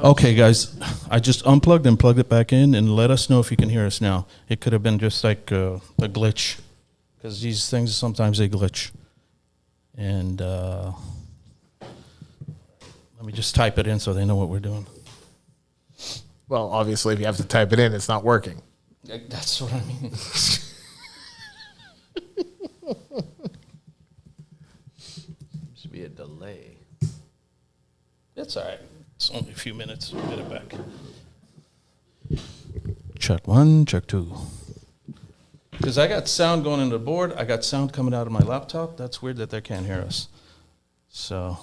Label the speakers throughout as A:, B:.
A: Okay, guys, I just unplugged and plugged it back in, and let us know if you can hear us now. It could have been just like a glitch, because these things sometimes they glitch. And let me just type it in so they know what we're doing.
B: Well, obviously, if you have to type it in, it's not working.
A: That's what I mean.
C: Seems to be a delay.
A: It's all right. It's only a few minutes. We'll get it back. Check 1, check 2. Because I got sound going into the board. I got sound coming out of my laptop. That's weird that they can't hear us. So,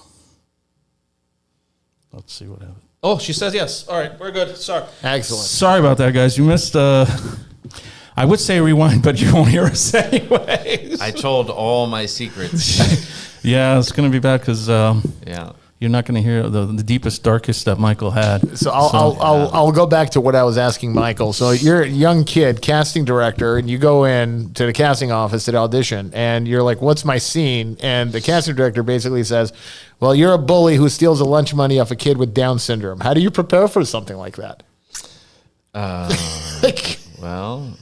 A: let's see what happens. Oh, she says yes. All right, we're good. Sorry.
B: Excellent.
A: Sorry about that, guys. You missed, I would say rewind, but you won't hear us anyways.
C: I told all my secrets.
A: Yeah, it's going to be bad because
C: Yeah.
A: you're not going to hear the deepest, darkest that Michael had.
B: So I'll go back to what I was asking Michael. So you're a young kid, casting director, and you go in to the casting office at audition, and you're like, "What's my scene?" And the casting director basically says, "Well, you're a bully who steals the lunch money off a kid with Down syndrome." How do you prepare for something like that?
C: Well,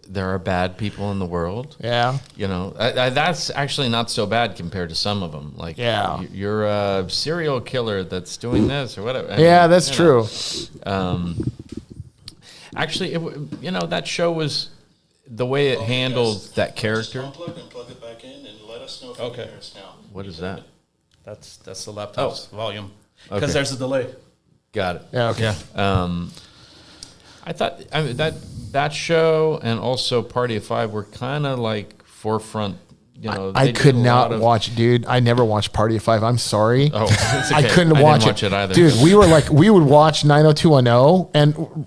C: there are bad people in the world.
B: Yeah.
C: That's actually not so bad compared to some of them. Like,
B: Yeah.
C: you're a serial killer that's doing this or whatever.
B: Yeah, that's true.
C: Actually, that show was the way it handled that character.
A: Unplug and plug it back in, and let us know if
C: you can
A: hear us now.
C: What is that?
A: That's the laptop's volume.
C: Okay.
A: Because there's a delay.
C: Got it.
B: Yeah. Okay.
A: Yeah.
C: I thought that show and also Party of Five were kind of like forefront.
B: I could not watch, dude. I never watched Party of Five. I'm sorry.
C: Oh, it's okay.
B: I couldn't watch it
C: either,
B: dude. We would watch 90210, and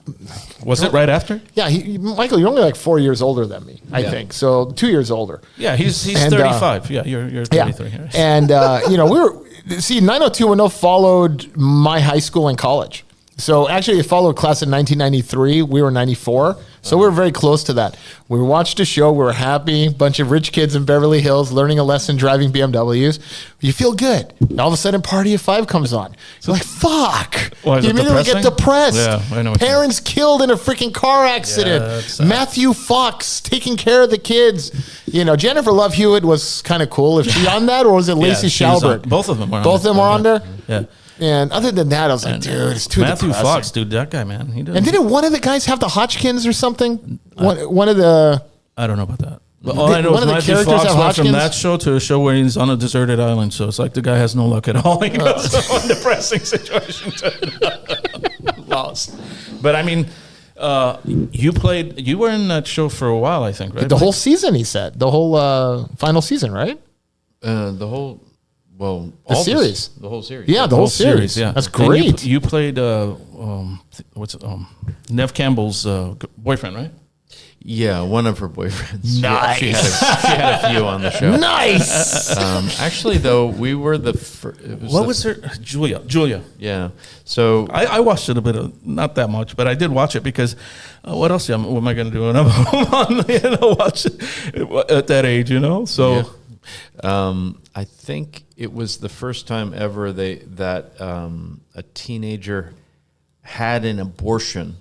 A: Was it right after?
B: yeah, Michael, you're only like 4 years older than me, I think. So 2 years older.
A: Yeah, he's
B: And,
A: 35. Yeah, you're 33.
B: Yeah. And we were 90210 followed my high school and college. So actually, it followed class in 1993. We were 94. So we were very close to that. We watched a show. We were happy. Bunch of rich kids in Beverly Hills learning a lesson driving BMWs. You feel good. And all of a sudden, Party of Five comes on. You're like, fuck.
A: Why, is
B: You
A: it
B: immediately get
A: depressing?
B: depressed.
A: Yeah, I know what you mean.
B: Parents killed in a freaking car accident.
A: that's sad.
B: Matthew Fox taking care of the kids. Jennifer Love Hewitt was kind of cool. Is she on that, or was it Lacey
A: she was on-
B: Shalbert?
A: both of them were on
B: Both of them were on there?
A: Yeah.
B: And other than that, I was like, dude, it's too
A: Matthew
B: depressing.
A: Fox, dude, that guy, man. He does.
B: And didn't one of the guys have the Hodgkins or something? One of the...
A: I don't know about that. But all I know
B: One
A: is
B: of the
A: Matthew
B: characters
A: Fox
B: have
A: went from
B: Hodgkins?
A: that show to a show where he's on a deserted island. So it's like the guy has no luck at all. He goes from a depressing situation to lost. But I mean, you were in that show for a while, I think, right?
B: The whole season, he said. The whole final season, right?
C: The whole
B: series.
C: The whole series.
B: Yeah, the whole series.
A: Yeah,
B: That's
A: And
B: great.
A: you played Nev Campbell's boyfriend, right?
C: Yeah, one of her boyfriends.
B: Nice.
C: She had a few on the show.
B: Nice.
C: Actually, though, we were the first.
A: What was her? Julia.
C: Yeah. So
A: I watched it a bit, not that much, but I did watch it because what else? What am I going to do when I'm on? Watch it at that age, So,
C: I think it was the first time ever that a teenager had an abortion.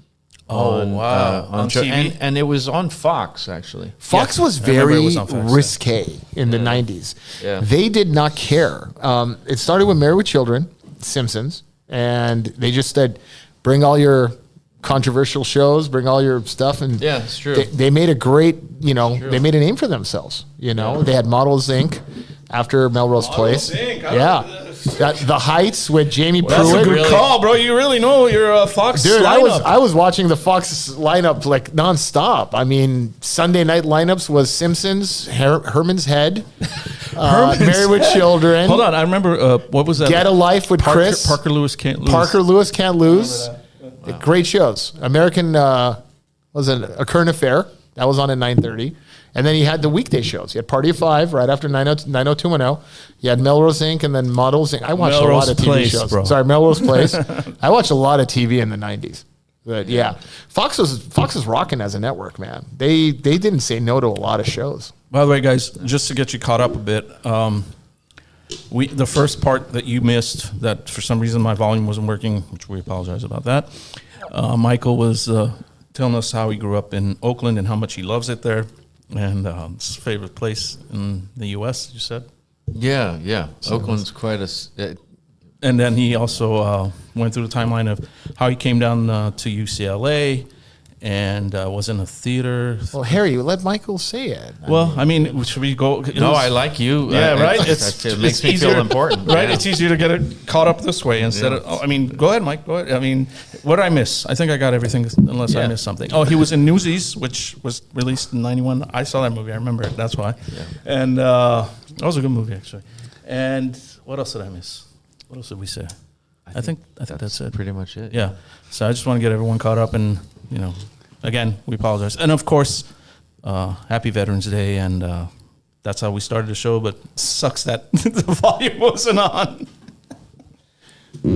C: On show.
B: TV?
C: And it was on Fox, actually.
B: Fox was
A: I remember it
B: very
A: was on Fox,
B: risque in the 90s.
C: Yeah.
B: They did not care. It started with Married with Children, Simpsons, and they just said, bring all your controversial shows, bring all your stuff. And
C: Yeah, it's true.
B: They made a great, they made a name for themselves. They had Models Inc. after Melrose Place.
A: Inc.
B: Yeah. The Heights with Jamie
A: that's
B: Pruitt.
A: a good call, bro. You really know your Fox
B: Dude,
A: lineup.
B: I was watching the Fox lineup like nonstop. I mean, Sunday night lineups was Simpsons, Herman's Head, Married with Children.
A: Hold on, I remember what was that?
B: Get a Life with Chris.
A: Parker Lewis Can't Lose.
B: Parker Lewis Can't Lose. Great shows. American was A Current Affair. That was on at 9:30. And then he had the weekday shows. He had Party of Five right after 90210. He had Melrose Inc. and then Models Inc. I watched a lot of TV
A: Place,
B: shows.
A: bro.
B: Sorry, Melrose Place. I watched a lot of TV in the 90s. But yeah, Fox was rocking as a network, man. They didn't say no to a lot of shows.
A: By the way, guys, just to get you caught up a bit, the first part that you missed, that for some reason my volume wasn't working, which we apologize about that. Michael was telling us how he grew up in Oakland and how much he loves it there, and it's his favorite place in the U.S., you said?
C: Yeah. Oakland's quite
A: and then he also went through the timeline of how he came down to UCLA and was in a theater.
B: Well, Harry, let Michael say it.
A: I mean, should we go?
C: No, I like you.
A: Yeah, right?
C: It makes me feel important.
A: Right?
C: Yeah.
A: It's easier to get it caught up this way instead of, go ahead, Mike. Go ahead. I mean, what did I miss? I think I got everything unless I missed something. Oh, he was in Newsies, which was released in 91. I saw that movie. I remember it. That's why. Yeah. And that was a good movie, actually. And what else did I miss? What else did we say? I think that's it.
C: Pretty much it.
A: Yeah. So I just want to get everyone caught up, and again, we apologize. And of course, happy Veterans Day, and that's how we started the show. But sucks that the volume wasn't on.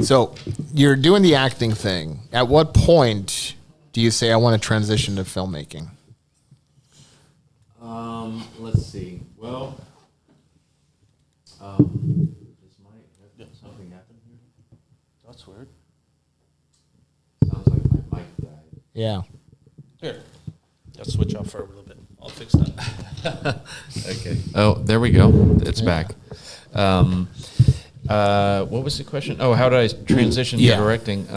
B: So you're doing the acting thing. At what point do you say I want to transition to filmmaking?
C: Let's see. Well. Something happened here?
A: That's weird.
C: Sounds like my mic died.
B: Yeah.
A: Here, let's switch off for a little bit. I'll fix that.
C: Okay. Oh, there we go. It's back. What was the question? Oh, how did I transition to directing?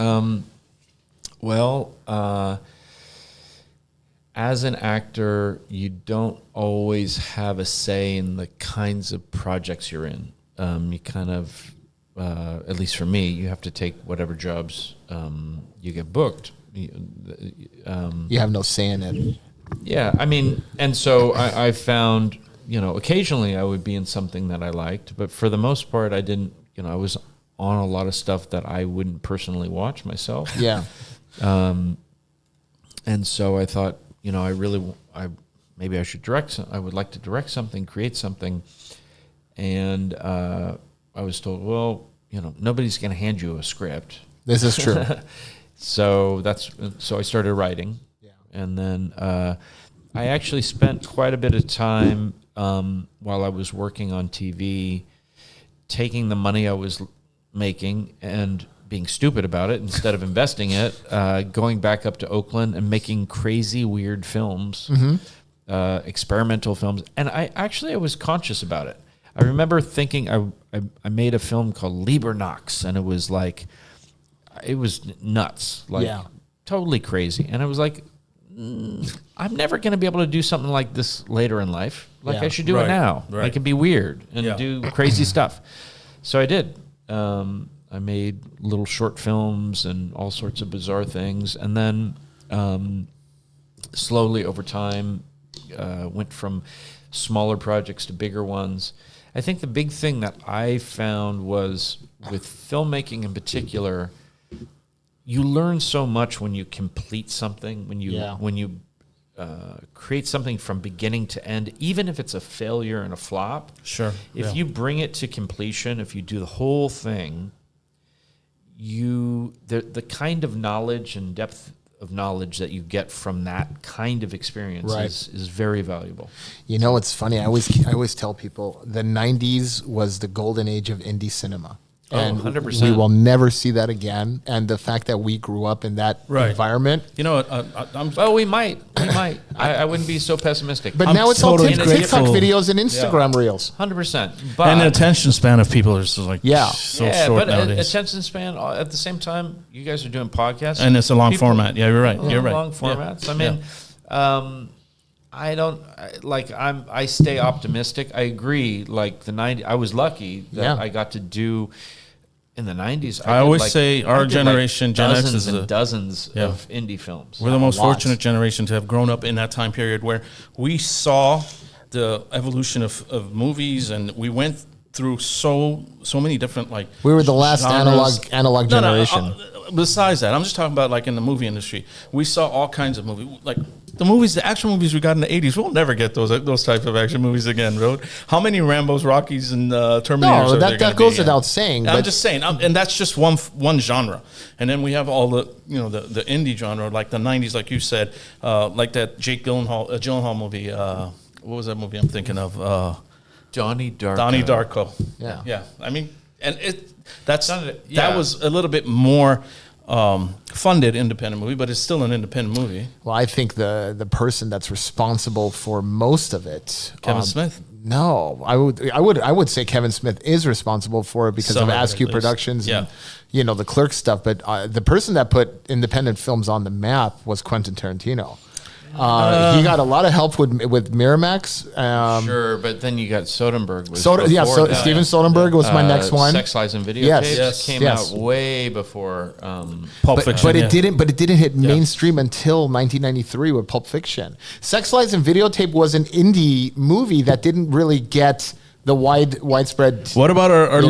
C: As an actor, you don't always have a say in the kinds of projects you're in. You kind of, at least for me, you have to take whatever jobs you get booked.
B: You have no say in it.
C: Yeah, I mean, and so I found, occasionally I would be in something that I liked, but for the most part, I didn't, I was on a lot of stuff that I wouldn't personally watch myself.
B: Yeah.
C: And so I thought, maybe I should direct. I would like to direct something, create something, and I was told, well, nobody's going to hand you a script.
B: This is true.
C: So I started writing, and then I actually spent quite a bit of time while I was working on TV, taking the money I was making and being stupid about it instead of investing it, going back up to Oakland and making crazy, weird films, experimental films. And I was conscious about it. I remember thinking I made a film called Liebernachts, and it was nuts, totally crazy. And I was like, I'm never going to be able to do something like this later in life. I should do it now.
A: Right.
C: I could be weird and do crazy stuff. So I did. I made little short films and all sorts of bizarre things. And then slowly over time, went from smaller projects to bigger ones. I think the big thing that I found was with filmmaking in particular, you learn so much when you complete something, when you create something from beginning to end, even if it's a failure and a flop.
A: Sure.
C: If you bring it to completion, if you do the whole thing, the kind of knowledge and depth of knowledge that you get from that kind of experience is very valuable.
B: It's funny. I always tell people the 90s was the golden age of indie cinema. And
C: 100%.
B: we will never see that again. And the fact that we grew up in that environment.
C: We might. I wouldn't be so pessimistic.
B: But now it's
A: totally
B: all TikTok videos and Instagram reels.
C: 100%.
A: And the attention span of people is so short nowadays.
C: Attention span, at the same time, you guys are doing podcasts.
A: And it's a long format. Yeah, you're right. You're right.
C: Long formats. I stay optimistic. I agree. Like the 90s, I was lucky that I got to do in the 90s.
A: I always say our generation, Gen X, is
C: dozens of indie films.
A: We're the most fortunate generation to have grown up in that time period where we saw the evolution of movies, and we went through so many different
B: we were the last
A: genres.
B: analog generation.
A: Besides that, I'm just talking about in the movie industry. We saw all kinds of movies, the action movies we got in the 80s. We'll never get those types of action movies again, bro. How many Rambos, Rockies, and Terminators?
B: No, that goes without saying.
A: I'm just saying, and that's just one genre. And then we have all the the indie genre, like the 90s, like you said, like that Jake Gyllenhaal movie. What was that movie I'm thinking of?
C: Donnie Darko.
A: Donnie Darko.
B: Yeah.
A: Yeah. I mean, and that
C: yeah.
A: was a little bit more funded independent movie, but it's still an independent movie.
B: Well, I think the person that's responsible for most of it,
A: Kevin Smith.
B: No, I would say Kevin Smith is responsible for it because
A: Some
B: of
A: of it,
B: Askew
A: at least.
B: Productions
A: Yeah.
B: and the Clerk stuff. But the person that put independent films on the map was Quentin Tarantino. He got a lot of help with Miramax.
C: Sure, but then you got Soderbergh.
B: Steven Soderbergh was my next one.
C: Sex, Lies, and Videotapes
B: Yes.
C: came
B: Yes.
C: out way before.
A: Pulp Fiction.
B: But it didn't hit mainstream until 1993 with Pulp Fiction. Sex, Lies, and Videotape was an indie movie that didn't really get the widespread.
A: What about our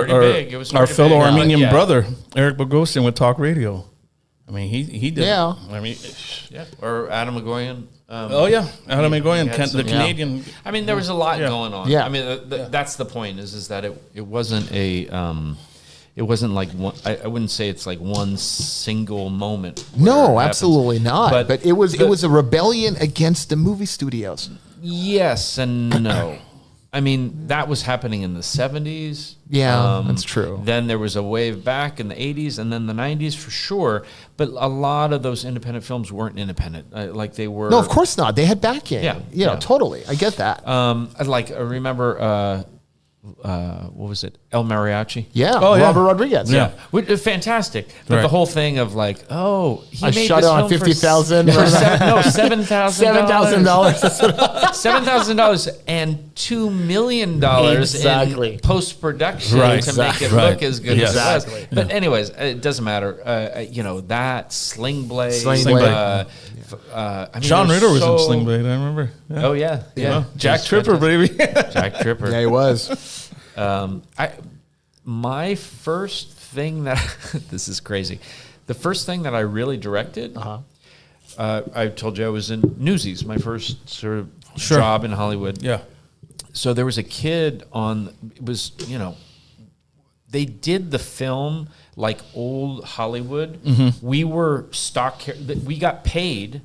C: big. It was
A: our
C: pretty
A: fellow
C: big.
A: Armenian
C: Yeah.
A: brother, Eric Bogosian with Talk Radio? I mean, he did.
B: Yeah.
A: I mean,
C: Yeah, or Adam McGoyan.
A: Adam McGoyan,
C: had some-
A: the Canadian.
C: I mean, there was a lot going on.
B: Yeah.
C: I mean, that's the point is that it wasn't it wasn't like one. I wouldn't say it's like one single moment. where it
B: No,
C: happens.
B: absolutely not. But it was
C: the-
B: a rebellion against the movie studios.
C: Yes and no. I mean, that was happening in the 70s.
B: Yeah, that's true.
C: Then there was a wave back in the 80s and then the 90s for sure. But a lot of those independent films weren't independent. Like they were.
B: No, of course not. They had backing.
C: Yeah.
B: Totally. I get that.
C: I remember, what was it? El Mariachi.
B: Yeah.
A: Oh, yeah.
B: Robert Rodriguez.
A: Yeah.
C: Fantastic. But
A: Right.
C: the whole thing of like, he
B: I
C: made
B: shot
C: this
B: it on
C: film for
B: $50,000.
C: $7,000.
B: $7,000.
C: $7,000 and $2 million
B: Exactly.
C: in post-production
A: Right.
C: to make it
A: Right.
C: look as good
A: Yes.
C: as it was.
B: Exactly.
C: But anyways, it doesn't matter. That Sling Blade.
B: Sling
A: Blade.
C: I mean,
A: John
C: there's
A: Ritter was in
C: so-
A: Sling Blade. I remember. Yeah.
C: Oh yeah, yeah.
A: Jack
C: He's
A: Tripper,
C: fantastic.
A: baby.
C: Jack Tripper.
B: Yeah, he was.
C: My first thing that this is crazy. The first thing that I really directed, I told you I was in Newsies, my first sort of
A: Sure.
C: job in Hollywood.
A: Yeah.
C: So there was a kid on. It was they did the film like old Hollywood. We were we got paid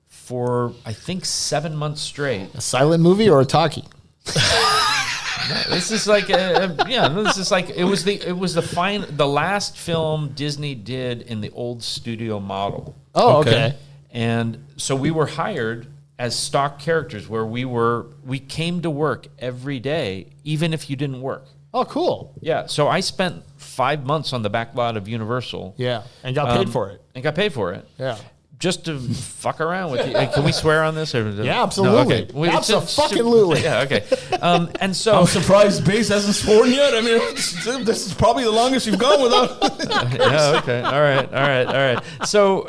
C: for I think 7 months straight.
B: A silent movie or a talkie?
C: This is like this is like it was the last film Disney did in the old studio model.
B: Oh,
A: Okay.
B: okay.
C: And so we were hired as stock characters where we came to work every day even if you didn't work.
B: Oh, cool.
C: Yeah, so I spent 5 months on the back lot of Universal.
B: Yeah, and got paid for it.
C: And got paid for it.
B: Yeah.
C: Just to fuck around with you. Can we swear on this? Or
B: Yeah, absolutely.
C: No, okay.
B: Abso-fucking-lutely.
C: Yeah, okay. And so
A: I'm surprised Base hasn't sworn yet. I mean, this is probably the longest you've gone without.
C: yeah, okay. All right. So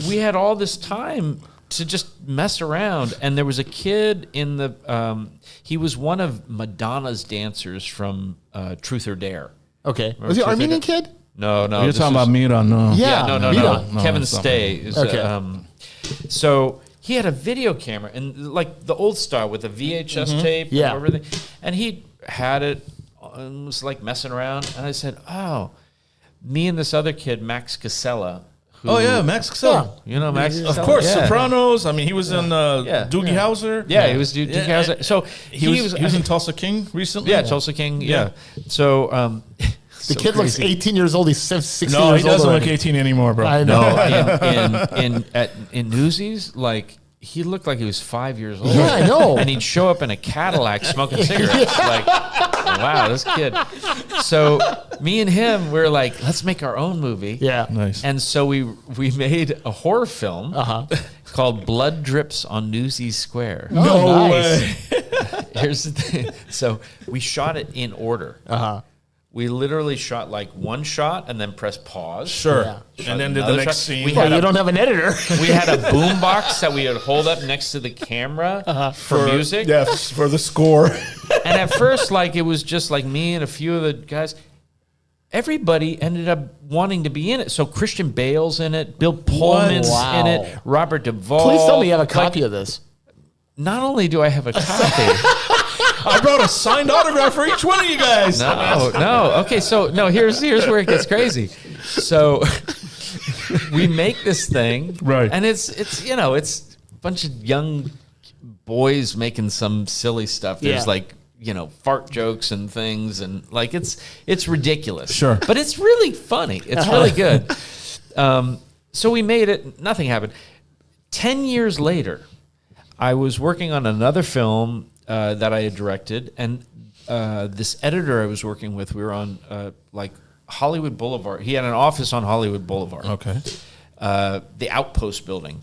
C: we had all this time to just mess around, and there was a kid in the. He was one of Madonna's dancers from Truth or Dare.
B: Okay. Was he an Armenian kid?
C: No.
A: You're
C: this
A: talking
C: was-
A: about Mira, no.
B: Yeah.
C: No.
B: Mira.
A: No,
C: Kevin
A: it's not
C: Stay is
B: Okay.
C: so he had a video camera and like the old style with a VHS tape
B: Yeah.
C: and everything, and he had it and was like messing around, and I said, "Oh, me and this other kid, Max Casella." Who,
A: Oh yeah, Max Casella.
C: you know Max.
A: Of
C: Casella?
A: course,
C: Yeah.
A: Sopranos. I mean, he was in
C: Yeah.
A: Doogie Howser.
C: Yeah, he was Duke Howser. So
A: He was in Tulsa King recently.
C: yeah, Tulsa King. Yeah. So
B: The kid looks 18 years old. He's 16
A: No,
B: years
A: he
B: old.
A: doesn't look
B: already.
A: 18 anymore, bro.
B: I know.
C: No, in Newsies, like he looked like he was 5 years old.
B: Yeah, I know.
C: And he'd show up in a Cadillac smoking cigarettes. Like, wow, this kid. So me and him, we're like, let's make our own movie.
B: Yeah.
A: Nice.
C: And so we made a horror film called Blood Drips on Newsies Square.
B: No
A: way.
C: Here's the thing. So we shot it in order. We literally shot like one shot and then pressed pause.
A: Sure.
B: Yeah.
A: And then did the
C: Another
A: next
C: shot.
A: scene.
C: We
B: Well,
C: had
B: you
C: a-
B: don't have an editor.
C: We had a boom box that we would hold up next to the camera for music.
A: Yes, for the score.
C: And at first, like, it was just like me and a few of the guys. Everybody ended up wanting to be in it. So Christian Bale's in it, Bill Pullman's
B: Wow.
C: in it, Robert Duvall.
B: Please tell me you have a copy of this.
C: Not only do I have a copy.
A: I brought a signed autograph for each one of you guys.
C: No. Okay, so no, here's where it gets crazy. So we make this thing,
A: Right.
C: And it's a bunch of young boys making some silly stuff. There's
B: Yeah.
C: like, fart jokes and things, and like it's ridiculous.
A: Sure.
C: But it's really funny. It's really good. So we made it. Nothing happened. 10 years later, I was working on another film that I had directed, and this editor I was working with, we were on like Hollywood Boulevard. He had an office on Hollywood Boulevard.
A: Okay.
C: The Outpost building.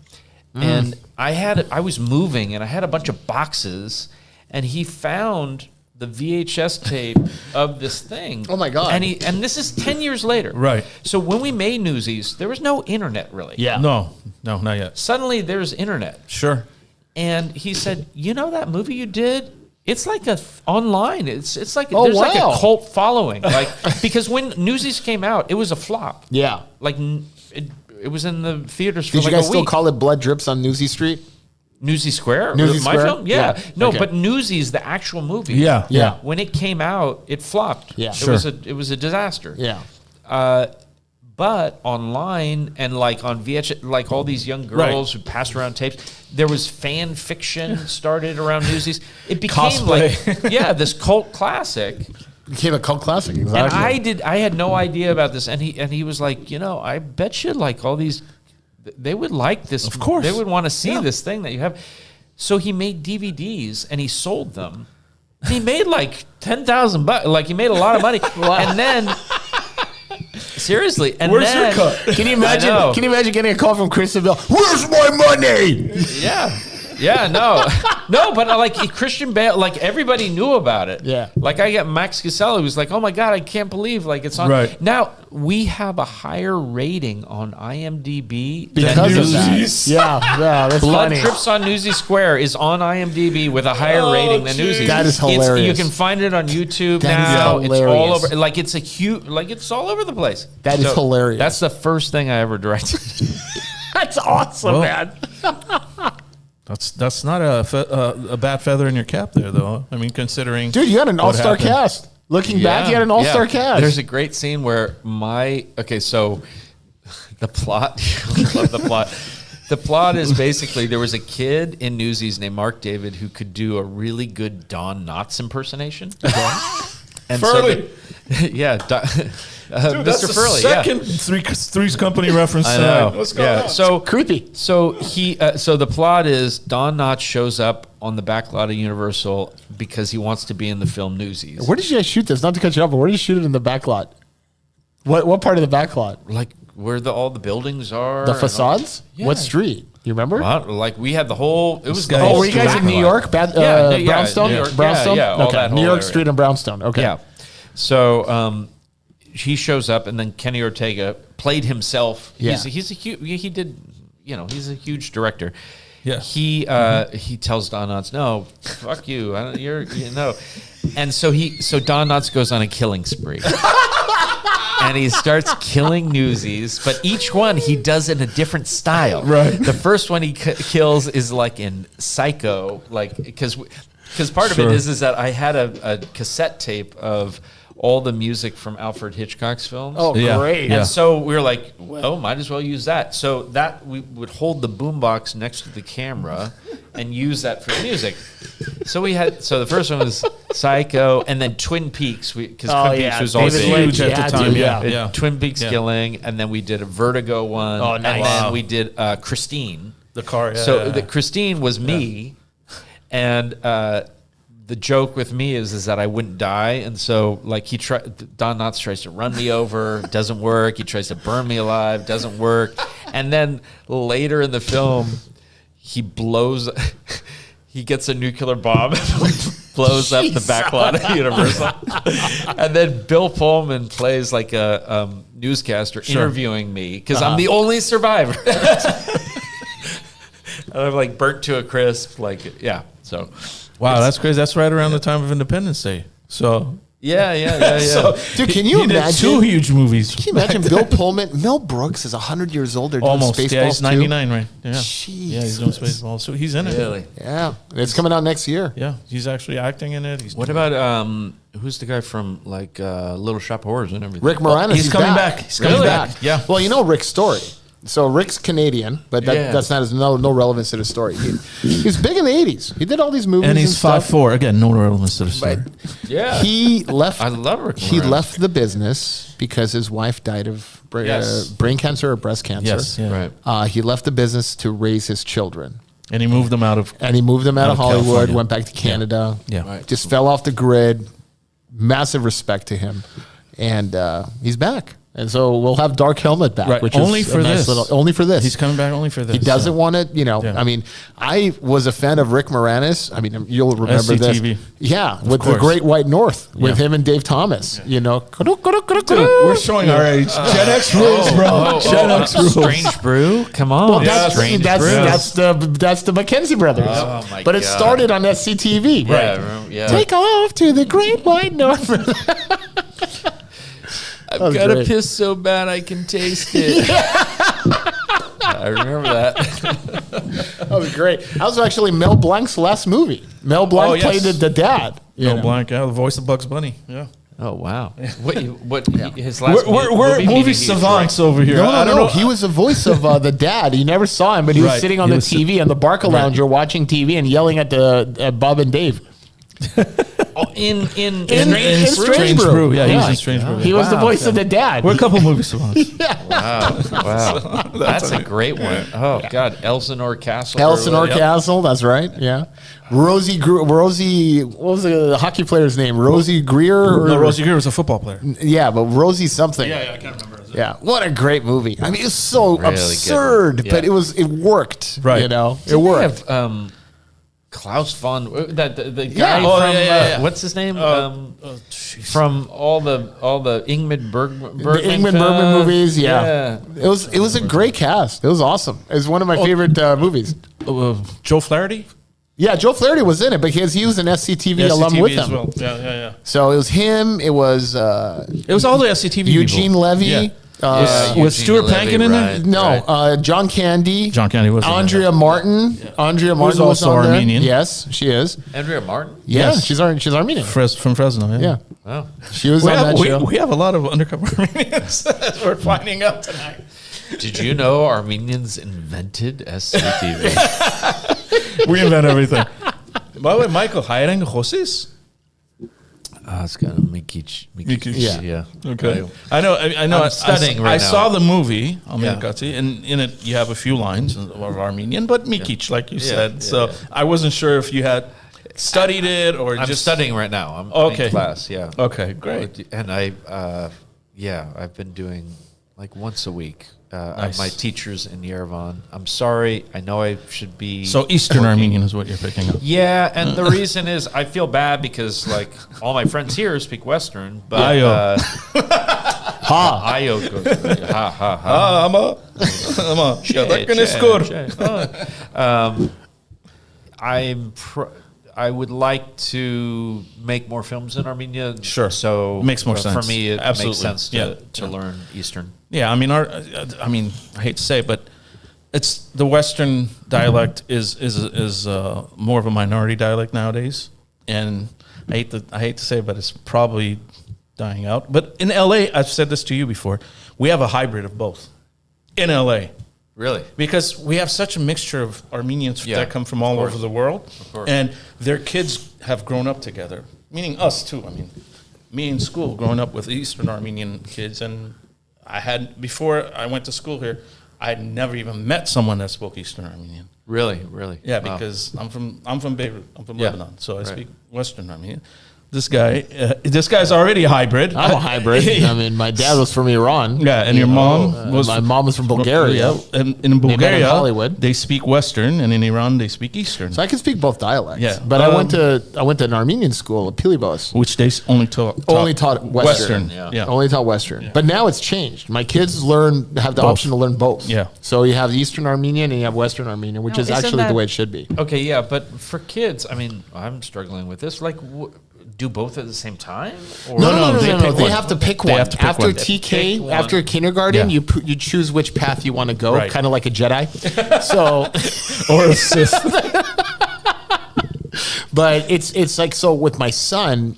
C: And I was moving, and I had a bunch of boxes, and he found the VHS tape of this thing.
B: Oh my God.
C: And this is 10 years later.
A: Right.
C: So when we made Newsies, there was no internet really.
B: Yeah.
A: No, not yet.
C: Suddenly there's internet.
A: Sure.
C: And he said, that movie you did? It's like online. It's like
B: Oh,
C: there's like a
B: wow.
C: cult following. Like because when Newsies came out, it was a flop.
B: Yeah.
C: Like it was in the theaters for
B: Did
C: like
B: you guys
C: a
B: still
C: week.
B: call it Blood Drips on Newsy Street?
C: Newsy Square?
B: Newsy
C: My
B: Square?
C: film? Yeah.
B: Yeah.
C: No,
B: Okay.
C: but Newsies, the actual movie.
A: Yeah.
B: Yeah.
C: When it came out, it flopped.
B: Yeah.
C: It was a disaster.
B: Yeah.
C: But online and like on VH, like all these young girls who passed around tapes, there was fan fiction started around Newsies. It became
A: Cosplay.
C: this cult classic.
B: Became a cult classic. Exactly.
C: And I had no idea about this, and he was like, I bet you like all these, they would like this.
A: Of course.
C: They would want to see
A: Yeah.
C: this thing that you have. So he made DVDs and he sold them. He made like $10,000. Like he made a lot of money. And then seriously, and
A: Where's
C: then,
A: your cut?
B: Can you imagine?
C: I know.
B: Can you imagine getting a call from Kristen Bell? Where's my money?
C: Yeah, no, but like Christian Bale, like everybody knew about it.
B: Yeah.
C: Like I got Max Casella, who was like, "Oh my God, I can't believe like it's on."
A: Right.
C: Now we have a higher rating on IMDb
B: Because
C: than
B: of that.
C: Newsies.
B: Yeah, that's
C: Blood
B: funny.
C: Trips on Newsy Square is on IMDb with a higher rating than Newsies.
B: That is
C: You
B: hilarious.
C: can find it on YouTube
B: That is
C: now. It's all
B: hilarious.
C: over. Like it's a huge. Like it's all over the place.
B: That is hilarious.
C: That's the first thing I ever directed.
B: That's awesome,
A: Well,
B: man.
A: That's not a bad feather in your cap there, though. I mean, considering
B: Dude, you had an
A: what
B: all-star
A: happened.
B: cast. Looking back, you had an all-star cast.
C: There's a great scene where so the plot, I love the plot. The plot is basically there was a kid in Newsies named Mark David who could do a really good Don Knotts impersonation. And
A: Furley.
C: Mr.
A: That's the
C: Furley.
A: second Three's Company reference.
C: I know.
A: What's going on?
C: So
B: creepy.
C: So so the plot is Don Knotts shows up on the back lot of Universal because he wants to be in the film Newsies.
B: Where did you guys shoot this? Not to cut you off, but where did you shoot it in the back lot? What part of the back lot?
C: Like where all the buildings are.
B: The
C: and all-
B: facades?
C: Yeah.
B: What street? You remember?
C: Well, like we had the whole. It was the
A: guy-
C: whole
B: Oh, were you guys
C: street.
B: in New York? Brownstone?
C: New York.
B: Brownstone?
C: Yeah, all
B: okay.
C: that
B: New
C: whole
B: York
C: area.
B: Street and Brownstone. Okay.
C: Yeah. So he shows up, and then Kenny Ortega played himself.
B: Yeah.
C: He's a huge. He did. He's a huge director.
A: Yeah.
C: He tells Don Knotts, "No, fuck you. And so Don Knotts goes on a killing spree. And he starts killing Newsies, but each one he does in a different style.
A: Right.
C: The first one he kills is like in Psycho, like because part of it is that I had a cassette tape of all the music from Alfred Hitchcock's films.
B: Oh,
A: Yeah.
B: great.
C: And so we were like, well, might as well use that. So that we would hold the boombox next to the camera and use that for the music. So the first one was Psycho, and then Twin Peaks, because
B: Oh,
C: Twin
B: yeah.
C: Peaks was all
B: David
C: big.
B: Lynch.
A: Huge at
B: Yeah,
A: the time.
B: dude,
A: Yeah.
B: yeah.
A: Yeah.
C: Twin Peaks
A: Yeah.
C: Killing, and then we did a Vertigo one.
B: Oh, nice.
C: And then
A: Wow.
C: we did Christine.
A: The car. Yeah,
C: So
A: yeah.
C: the Christine was me, and the joke with me is that I wouldn't die, and so like Don Knotts tries to run me over, doesn't work. He tries to burn me alive, doesn't work, and then later in the film, he gets a nuclear bomb, blows up the back lot of Universal, and then Bill Pullman plays like a newscaster interviewing me because I'm the only survivor. And I'm like burnt to a crisp, so.
A: Wow, that's crazy. That's right around the time of Independence Day. So,
C: Yeah.
A: so
B: Dude, can you
A: he did
B: imagine?
A: two huge movies?
B: Can you imagine Bill Pullman? Mel Brooks is 100 years older doing
A: Almost.
B: Spaceballs
A: Yeah, he's
B: too.
A: 99, right? Yeah.
B: Jeez.
A: Yeah, he's doing Spaceballs. So he's in it.
C: Really?
B: Yeah, it's coming out next year.
A: Yeah, he's actually acting in it. He's
C: What about who's the guy from like Little Shop of Horrors and everything?
B: Rick Moranis.
A: He's coming back. He's coming
C: Really?
A: back. Yeah.
B: Well, you know Rick Story. So Rick's Canadian, but that's not no relevance to the story. He's big in the 80s. He did all these movies,
A: And he's 5'4". Again, no relevance to the story.
C: Yeah.
B: He left.
C: I love Rick
B: He
C: Moranis.
B: left the business because his wife died of brain cancer or breast cancer.
A: Yes, yeah.
C: Right.
B: He left the business to raise his children.
A: And he moved them out of.
B: And he moved them out of Hollywood,
A: California.
B: went back to Canada.
A: Yeah.
C: Right.
B: Just fell off the grid. Massive respect to him. And he's back. And so we'll have Dark Helmet back,
A: Right.
B: which
A: Only
B: is
A: for
B: a nice
A: this.
B: only for this.
A: He's coming back only for this.
B: He doesn't want to,
A: Yeah.
B: I mean, I was a fan of Rick Moranis. I mean, you'll remember
A: SCTV.
B: this. Yeah, with the
A: course.
B: Great White North, with
A: Yeah.
B: him and Dave Thomas,
A: Dude,
B: We're
A: we're showing our age. Gen X rules, bro. Gen X rules.
C: Strange Brew? Come on.
B: Well, that's,
C: Strange
B: that's,
C: Brew.
B: that's the Mackenzie brothers.
C: Oh, my
B: but it
C: God.
B: started on SCTV.
C: Yeah, yeah.
B: Take off to the Great White North.
C: I've
B: was
C: got to
B: great.
C: piss so bad I can taste it. I remember that.
B: That was great. That was actually Mel Blanc's last movie. Mel Blanc
A: Oh, yes.
B: played the dad. you
A: No
B: know.
A: blank. Yeah, the voice of Bugs Bunny. Yeah.
C: Oh, wow. His last
A: We're movie
C: meaning
A: savants
C: he was
A: over here.
B: No,
A: I don't
B: no,
A: know.
B: He was the voice of the dad. You never saw him, but he was
A: Right.
B: sitting on
A: He
B: the
A: was
B: TV on the Barca Lounger watching TV and yelling at the Bob and Dave.
C: in
B: In
A: Strange Brew. Yeah, he was in Strange Brew.
B: He was the
C: Wow.
B: voice of the dad.
A: We're a couple movie savants.
C: Wow. That's a great one. Oh, God. Elsinore Castle.
B: Elsinore
A: Yep.
B: Castle, that's right. Yeah. Rosie, what was the hockey player's name? Rosie Greer?
A: No, Rosie Greer was a football player.
B: Yeah, but Rosie something.
A: I can't remember.
B: Yeah, what a great movie. I mean, it was so
C: Really good
B: absurd,
C: one. Yeah.
B: but it worked.
A: Right.
B: It worked.
C: Have, Klaus von the guy
B: Yeah.
A: Oh,
C: from
A: yeah.
C: what's his name from all the Ingmar Bergman
B: The Ingmar Bergman
C: films.
B: movies, yeah. It was a great cast. It was awesome. It was one of my favorite movies.
A: Joe Flaherty?
B: Yeah, Joe Flaherty was in it because he was an SCTV alum
A: SCTV
B: with
A: as
B: them.
A: well. Yeah.
B: So it was him. It was
A: It was all the SCTV
B: Eugene
A: people.
B: Levy.
A: Yeah.
B: Uh,
A: Was Stuart Pankin in there?
C: right,
B: no,
C: right.
B: John Candy.
A: John Candy was in there.
B: Andrea Martin. Andrea Martin was
A: also
B: on there.
A: Armenian.
B: Yes, she is.
C: Andrea Martin.
B: Yeah,
A: Yes.
B: she's Armenian.
A: From Fresno.
B: Yeah,
C: Wow.
B: she was on that show.
A: We have a lot of undercover Armenians as we're finding out tonight.
C: Did you know Armenians invented SCTV?
A: We invent everything. By the way, Michael, hiring Josis?
C: It's got a Mikic.
B: Yeah.
A: Okay. I know.
C: I'm studying right
A: I
C: now.
A: saw the movie,
C: Yeah.
A: and in it you have a few lines of Armenian, but Mikic, like you said.
C: yeah,
A: So
C: yeah.
A: I wasn't sure if you had studied it or
C: I'm
A: just
C: studying right now. I'm
A: Okay.
C: in class. Yeah.
A: Okay, great.
C: And I've been doing like once a week.
A: Nice.
C: My teachers in Yerevan. I'm sorry. I know I should be.
A: So Eastern
C: working.
A: Armenian is what you're picking up.
C: Yeah, and the reason is I feel bad because like all my friends here speak Western, but
A: Ayo.
C: Ayo goes ha ha ha.
A: Ama.
C: I would like to make more films in Armenia.
A: Sure.
C: So
A: Makes more
C: for
A: sense.
C: me. It
A: Absolutely.
C: makes sense to,
A: Yeah.
C: to learn Eastern.
A: Yeah, I mean, I hate to say it, but it's the Western dialect is more of a minority dialect nowadays, and I hate to say it, but it's probably dying out. But in LA, I've said this to you before, we have a hybrid of both in LA.
C: Really?
A: Because we have such a mixture of Armenians
C: Yeah,
A: that come from all
C: course.
A: over the world,
C: course.
A: and their kids have grown up together, meaning us too. I mean, me in school, growing up with Eastern Armenian kids, and before I went to school here, I had never even met someone that spoke Eastern Armenian.
C: Really?
A: Yeah,
C: Wow.
A: because I'm from Beirut, I'm from
C: Yeah.
A: Lebanon, so I
C: Right.
A: speak Western Armenian. This guy's already a hybrid.
B: I'm a hybrid. I mean, my dad was from Iran.
A: Yeah, and your mom was
B: my mom was from Bulgaria.
A: and in Bulgaria,
B: Hollywood.
A: they speak Western, and in Iran, they speak Eastern.
B: So I can speak both dialects.
A: Yeah.
B: But I went to an Armenian school, Pilibos.
A: Which they only taught
B: Western.
A: Yeah.
B: Only taught Western. But now it's changed. My kids have the
A: Both.
B: option to learn both.
A: Yeah.
B: So you have Eastern Armenian and you have Western Armenian, which
C: Now,
B: is
C: isn't
B: actually the
C: that-
B: way it should be.
C: Okay, yeah, but for kids, I mean, I'm struggling with this. Like, do both at the same time? Or
B: No.
A: they pick
B: They
A: one.
B: have to pick
A: They
B: one.
A: have to pick
B: After
A: one.
B: TK,
C: Pick one.
B: after kindergarten,
A: Yeah.
B: you choose which path you want to go,
A: Right.
B: kind of like a Jedi. So,
A: Or a Sith.
B: but it's like, so with my son,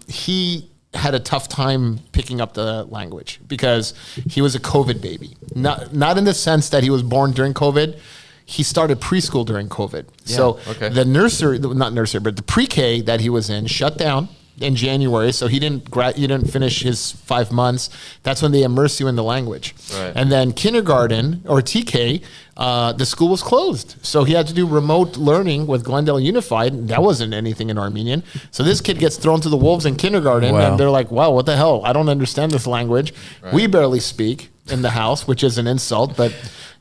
B: had a tough time picking up the language because he was a COVID baby. Not in the sense that he was born during COVID. He started preschool during COVID.
C: Yeah,
B: so
C: okay.
B: the nursery, not nursery, but the pre-K that he was in shut down in January. So he didn't finish his 5 months. That's when they immerse you in the language.
C: Right.
B: And then kindergarten or TK, the school was closed. So he had to do remote learning with Glendale Unified. That wasn't anything in Armenian. So this kid gets thrown to the wolves in kindergarten.
A: Wow.
B: And they're like, wow, what the hell? I don't understand this language.
C: Right.
B: We barely speak in the house, which is an insult. But,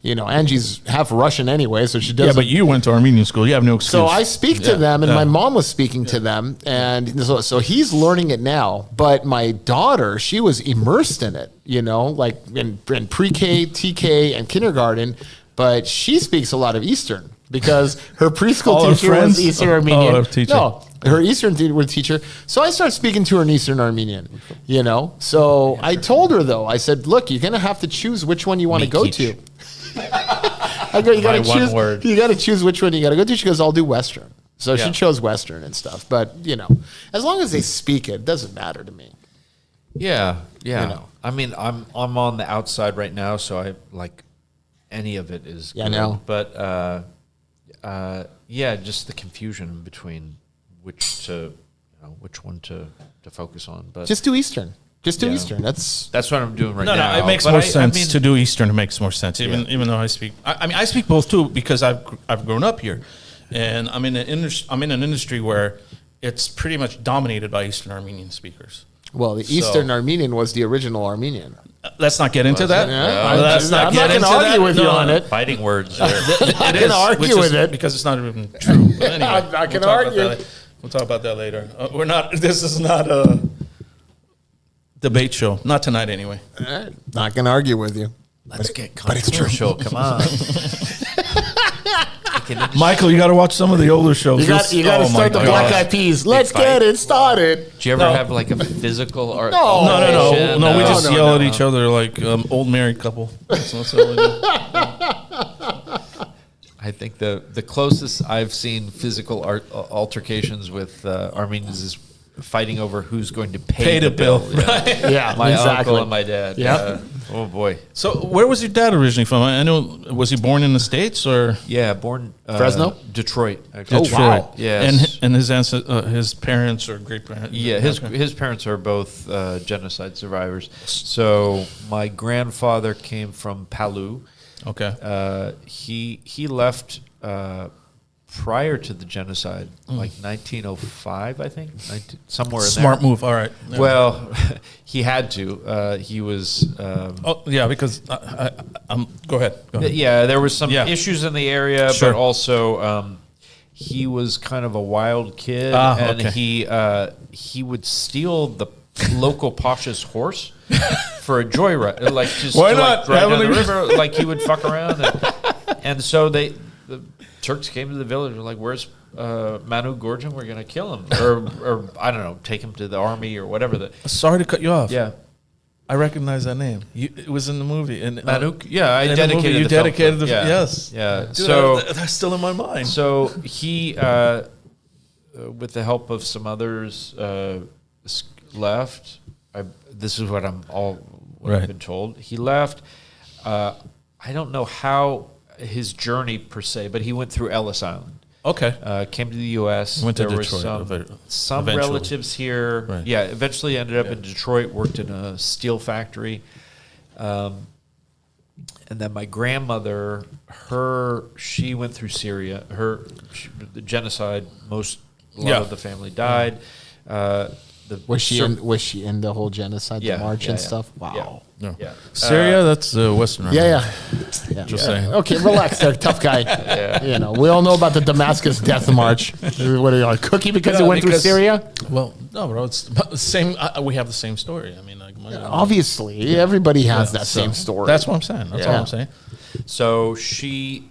B: Angie's half Russian anyway, so she doesn't.
A: Yeah, but you went to Armenian school. You have no excuse.
B: So I speak to them, and my mom was speaking to them, and so he's learning it now. But my daughter, she was immersed in it, like in pre-K, TK, and kindergarten. But she speaks a lot of Eastern because her preschool
A: All her
B: teacher was
A: friends?
B: Eastern
A: Oh,
B: Armenian.
A: her teacher.
B: No, her Eastern teacher. So I started speaking to her in Eastern Armenian, So I told her, though, I said, look, you're going to have to choose which one you want to go to. I go, you got to
C: My one
B: choose.
C: word.
B: You got to choose which one you got to go to. She goes, I'll do Western. So
C: Yeah.
B: she chose Western and stuff. But as long as they speak it, doesn't matter to me.
C: Yeah.
B: know.
C: I mean, I'm on the outside right now, so I like any of it is.
B: Yeah, I
C: good.
B: know.
C: But just the confusion between which one to focus on. But
B: Just do Eastern. Just do
C: Yeah.
B: Eastern. That's
C: that's what I'm doing right
A: No,
C: now.
A: it makes
C: But
A: more
C: I
A: sense
C: mean,
A: to do Eastern. It makes more sense, even though I speak. I speak both too because I've grown up here, and I'm in an industry where it's pretty much dominated by Eastern Armenian speakers.
B: well, the Eastern Armenian was the original Armenian.
A: Let's not get into that.
B: Yeah,
A: Let's
B: I'm not
A: get
B: going to
A: into
B: argue
A: that.
B: with you
A: No,
B: on it.
C: fighting words. There.
A: It
B: gonna argue
A: which is
B: with it.
A: because it's not even true. But anyway,
B: I'm not gonna
A: talk about
B: argue.
A: that. We'll talk about that later. We're not. This is not a debate show. Not tonight, anyway.
B: Not going to argue with you.
C: Let's get controversial. Come on.
A: Michael, you got to watch some of the older shows.
B: You got to
A: Oh my
B: start the
A: God.
B: Black Eyed Peas. Let's
C: fight.
B: get it started.
C: Do you ever
A: No.
C: have like a physical art?
B: No.
A: No, we just
B: no,
A: yell
B: no,
A: at
B: no.
A: each other like old married couple. That's all we do.
C: I think the closest I've seen physical altercations with Armenians is fighting over who's going to pay the bill. Yeah.
B: Yeah,
C: My
B: exactly.
C: uncle and my dad.
B: Yep.
C: Oh boy.
A: So, where was your dad originally from? I know, was he born in the States or
C: Yeah, born
B: Fresno?
C: Detroit. Actually.
A: Detroit?
B: wow.
C: Yes.
A: And his parents or great parents?
C: Yeah, his parents are both genocide survivors. So my grandfather came from Palu.
A: Okay.
C: He left prior to the genocide, like 1905, I think, somewhere in there.
A: Smart move. All right. Yeah.
C: Well, he had to. He was.
A: Oh yeah, because I'm. Go ahead.
C: Yeah, there was some
A: Yeah.
C: issues in the area,
A: Sure.
C: but also he was kind of a wild kid,
A: Ah,
C: and
A: okay.
C: he would steal the local pasha's horse for a joyride, like just
A: Why
C: to,
A: not?
C: like, drive down the
A: Haven't
C: river. Like he would fuck around, and so the Turks came to the village and were like, "Where's Manu Goorjian? We're gonna kill him, or I don't know, take him to the army or whatever."
A: Sorry to cut you off.
C: Yeah.
A: I recognize that name. It was in the movie. And
C: Manuk, yeah, I
A: in the
C: dedicated.
A: movie, you
C: the film
A: dedicated
C: to
A: the
C: him.
A: yes.
C: yeah.
A: Dude,
C: So
A: that's still in my mind.
C: So he, with the help of some others, left. This is what
A: Right.
C: I've been told. He left. I don't know how his journey per se, but he went through Ellis Island.
A: Okay.
C: Came to the U.S.
A: Went to
C: there
A: Detroit
C: were some
A: eventually.
C: relatives here.
A: Right.
C: Yeah, eventually ended up in Detroit. Worked in a steel factory. And then my grandmother, she went through Syria. The genocide. A lot
A: Yeah.
C: of the family died.
B: Was she in the whole genocide,
C: Yeah,
B: the march
C: yeah,
B: and
C: yeah.
B: stuff? Wow.
C: Yeah.
A: No.
C: Yeah.
A: Syria, that's Western.
B: Yeah,
A: Army.
B: yeah.
A: Just saying.
B: Okay, relax there, tough guy. We all know about the Damascus death march. What are you, like, cookie because
A: No,
B: it went through
A: because-
B: Syria?
A: Well, no, bro. It's about the same. We have the same story. I mean, like,
B: Obviously, everybody has that
A: so
B: same story.
A: That's what I'm saying. That's all
B: Yeah.
A: I'm saying.
C: So she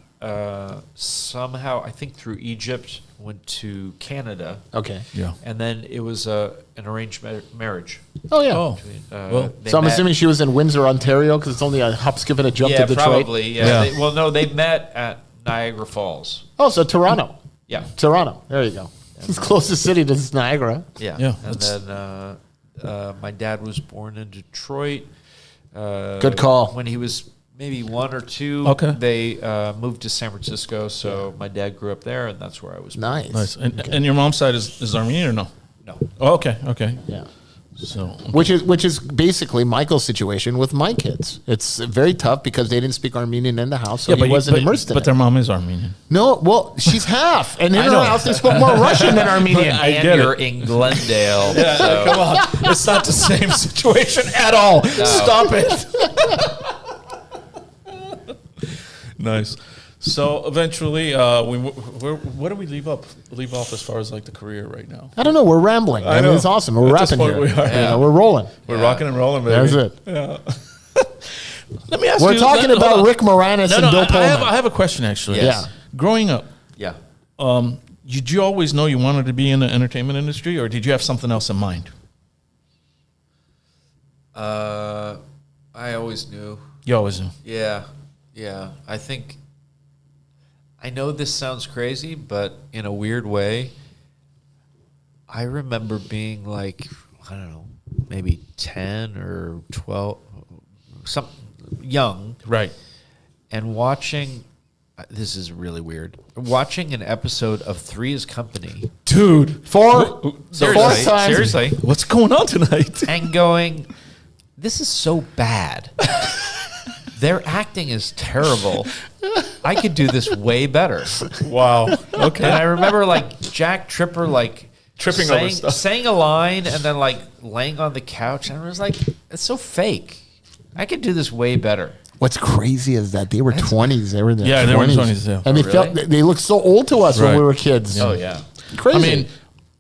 C: somehow, I think through Egypt, went to Canada.
B: okay.
A: Yeah.
C: And then it was an arranged marriage.
B: Oh yeah.
A: Oh. Well,
C: They
B: So I'm
C: met-
B: assuming she was in Windsor, Ontario, because it's only a hop, skip, and a jump
C: yeah,
B: to Detroit.
C: probably. Yeah.
A: Yeah.
C: No, they met at Niagara Falls.
B: Oh, so Toronto.
C: Yeah.
B: Toronto. There you go. It's the closest city to Niagara.
C: Yeah.
A: Yeah,
C: And
A: that's-
C: then my dad was born in Detroit.
B: Good call.
C: When he was maybe 1 or 2,
A: Okay.
C: they moved to San Francisco. So my dad grew up there, and that's where I was born.
B: Nice.
A: And your mom's side is Armenian or no?
C: No.
A: Oh, okay.
B: Yeah.
A: So
B: Which is basically Michael's situation with my kids. It's very tough because they didn't speak Armenian in the house, so he wasn't immersed in
A: But
B: it.
A: their mom is Armenian.
B: No, well, she's half, and in
A: I
B: her
A: know.
B: house they spoke more Russian than Armenian.
A: I
C: And
A: get
C: you're
A: it.
C: in Glendale.
A: Come on. It's not the same situation at all. Stop it. Nice. So eventually, where do we leave off as far as like the career right now?
B: I don't know. We're rambling.
A: I
B: I mean,
A: know.
B: it's awesome. We're
A: At this
B: rapping
A: point
B: here.
A: we are.
B: You know, we're rolling.
A: We're rocking and rolling, baby.
B: There's it.
A: Let me ask
B: We're
A: you.
B: talking
A: hold
B: about
A: on.
B: Rick Moranis and Bill Pullman.
A: I have a question actually.
C: Yes.
B: Yeah.
A: Growing up,
C: Yeah.
A: did you always know you wanted to be in the entertainment industry, or did you have something else in mind?
C: I always knew.
A: You always knew.
C: Yeah. I think. I know this sounds crazy, but in a weird way, I remember being like, I don't know, maybe 10 or 12, young,
A: Right.
C: and watching. This is really weird. Watching an episode of Three's Company,
A: Dude.
B: Fourth time.
C: seriously,
A: What's going on tonight?
C: and going, this is so bad. Their acting is terrible. I could do this way better.
A: Wow. Okay.
C: And I remember like Jack Tripper like
A: Tripping over stuff.
C: saying a line and then like laying on the couch, and I was like, it's so fake. I could do this way better.
B: What's crazy is that they were 20s. They were in their
A: Yeah,
B: 20s.
A: they were in 20s, yeah.
B: And they
C: Oh,
B: felt
C: really?
B: they looked so old to us when
A: Right.
B: we were kids.
C: Oh yeah.
B: Crazy.
A: I mean,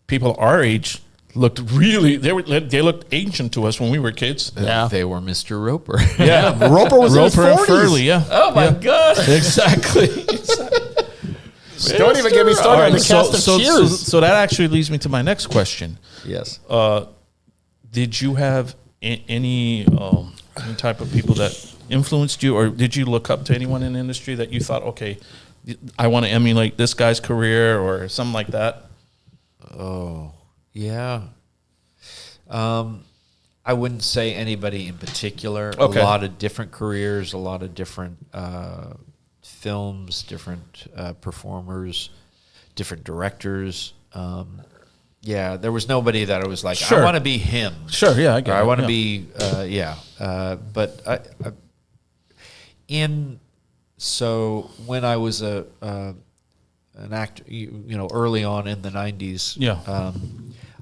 A: people our age looked really. They looked ancient to us when we were kids.
B: yeah.
C: They were Mr. Roper.
A: Yeah.
B: Roper was in his
A: Roper and
B: 40s.
A: Furley. Yeah.
C: Oh my god.
A: Exactly.
B: Don't even get me started on the cast of Cheers.
A: So that actually leads me to my next question.
C: Yes.
A: Did you have any type of people that influenced you, or did you look up to anyone in the industry that you thought, okay, I want to emulate this guy's career or something like that?
C: Oh yeah. I wouldn't say anybody in particular.
A: Okay.
C: A lot of different careers, a lot of different films, different performers, different directors. Yeah, there was nobody that I was like,
A: Sure.
C: I want to be him.
A: Sure, yeah, I get
C: Or
A: it,
C: I want to
A: yeah.
C: be, but so when I was an actor, early on in the 90s,
A: Yeah.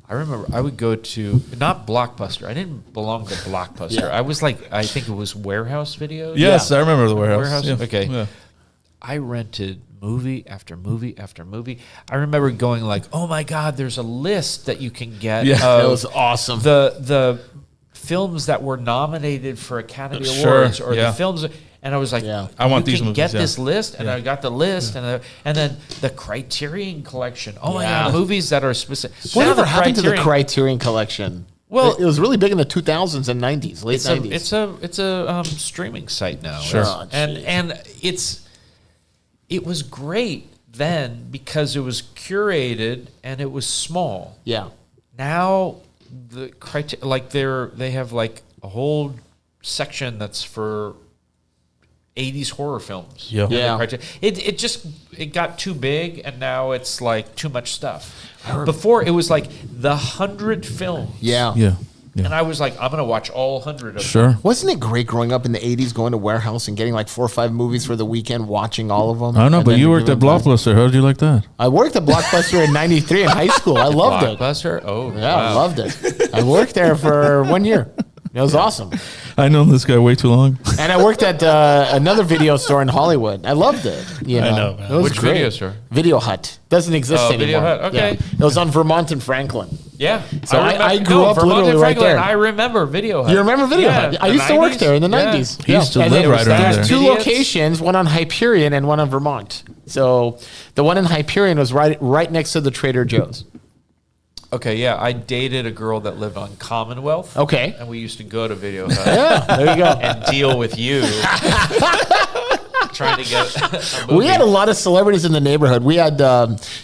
C: I remember I would go to, not Blockbuster. I didn't belong to Blockbuster.
B: Yeah.
C: I was like, I think it was Warehouse Videos.
A: Yes, I remember the warehouse.
C: Warehouse?
A: Yeah.
C: Okay.
A: Yeah.
C: I rented movie after movie after movie. I remember going like, oh my God, there's a list that you can get
A: Yeah.
C: of
B: That was awesome.
C: the films that were nominated for Academy
A: Sure,
C: Awards or
A: yeah.
C: the films. And I was like,
B: Yeah.
A: I want
C: you
A: these
C: can
A: movies,
C: get
A: yeah.
C: this list. And I got the list and then the Criterion Collection. Oh my
B: Yeah.
C: God, movies that are specific.
B: Whatever happened to the Criterion Collection?
C: Well,
B: it was really big in the 2000s and 90s, late
C: It's
B: 90s.
C: it's a streaming site now.
A: Sure.
B: Oh,
C: and it was great then because it was curated and it was small.
B: Yeah.
C: Now the they have like a whole section that's for 80s horror films.
A: Yeah.
B: Yeah.
C: It got too big and now it's like too much stuff. Before it was like the 100 films.
B: Yeah.
A: Yeah.
C: And I was like, I'm gonna watch all 100 of them.
A: Sure.
B: Wasn't it great growing up in the 80s, going to Warehouse and getting like 4 or 5 movies for the weekend, watching all of them?
A: I don't know,
B: and
A: but
B: then
A: you worked at
B: giving them back?
A: Blockbuster. How did you like that?
B: I worked at Blockbuster in 93 in high school. I loved it.
C: Blockbuster? Oh,
B: Yeah, I
C: wow.
B: loved it. I worked there for 1 year. It was awesome.
A: I known this guy way too long.
B: And I worked at another video store in Hollywood. I loved it. You
A: I
B: know,
A: know, man.
B: It was
C: Which
B: great.
C: video store?
B: Video Hut. Doesn't exist
C: Oh,
B: anymore.
C: Video Hut, okay.
B: Yeah. It was on Vermont and Franklin.
C: Yeah.
B: So I grew up
C: Vermont
B: literally
C: and
B: right
C: Franklin,
B: there.
C: I remember Video Hut.
B: You remember Video
C: Yeah,
B: Hut? I
C: the
B: used to work
C: 90s?
B: there in the
C: Yeah.
B: 90s.
A: He used to
B: And
A: live
B: there
A: right
B: was-
A: around
B: There's
A: there.
B: 2
C: Idiots.
B: locations, one on Hyperion and one on Vermont. So the one in Hyperion was right next to the Trader Joe's.
C: Okay, yeah. I dated a girl that lived on Commonwealth.
B: Okay.
C: And we used to go to Video Hut
B: Yeah, there you go.
C: and deal with you. trying to get a movie.
B: We had a lot of celebrities in the neighborhood. We had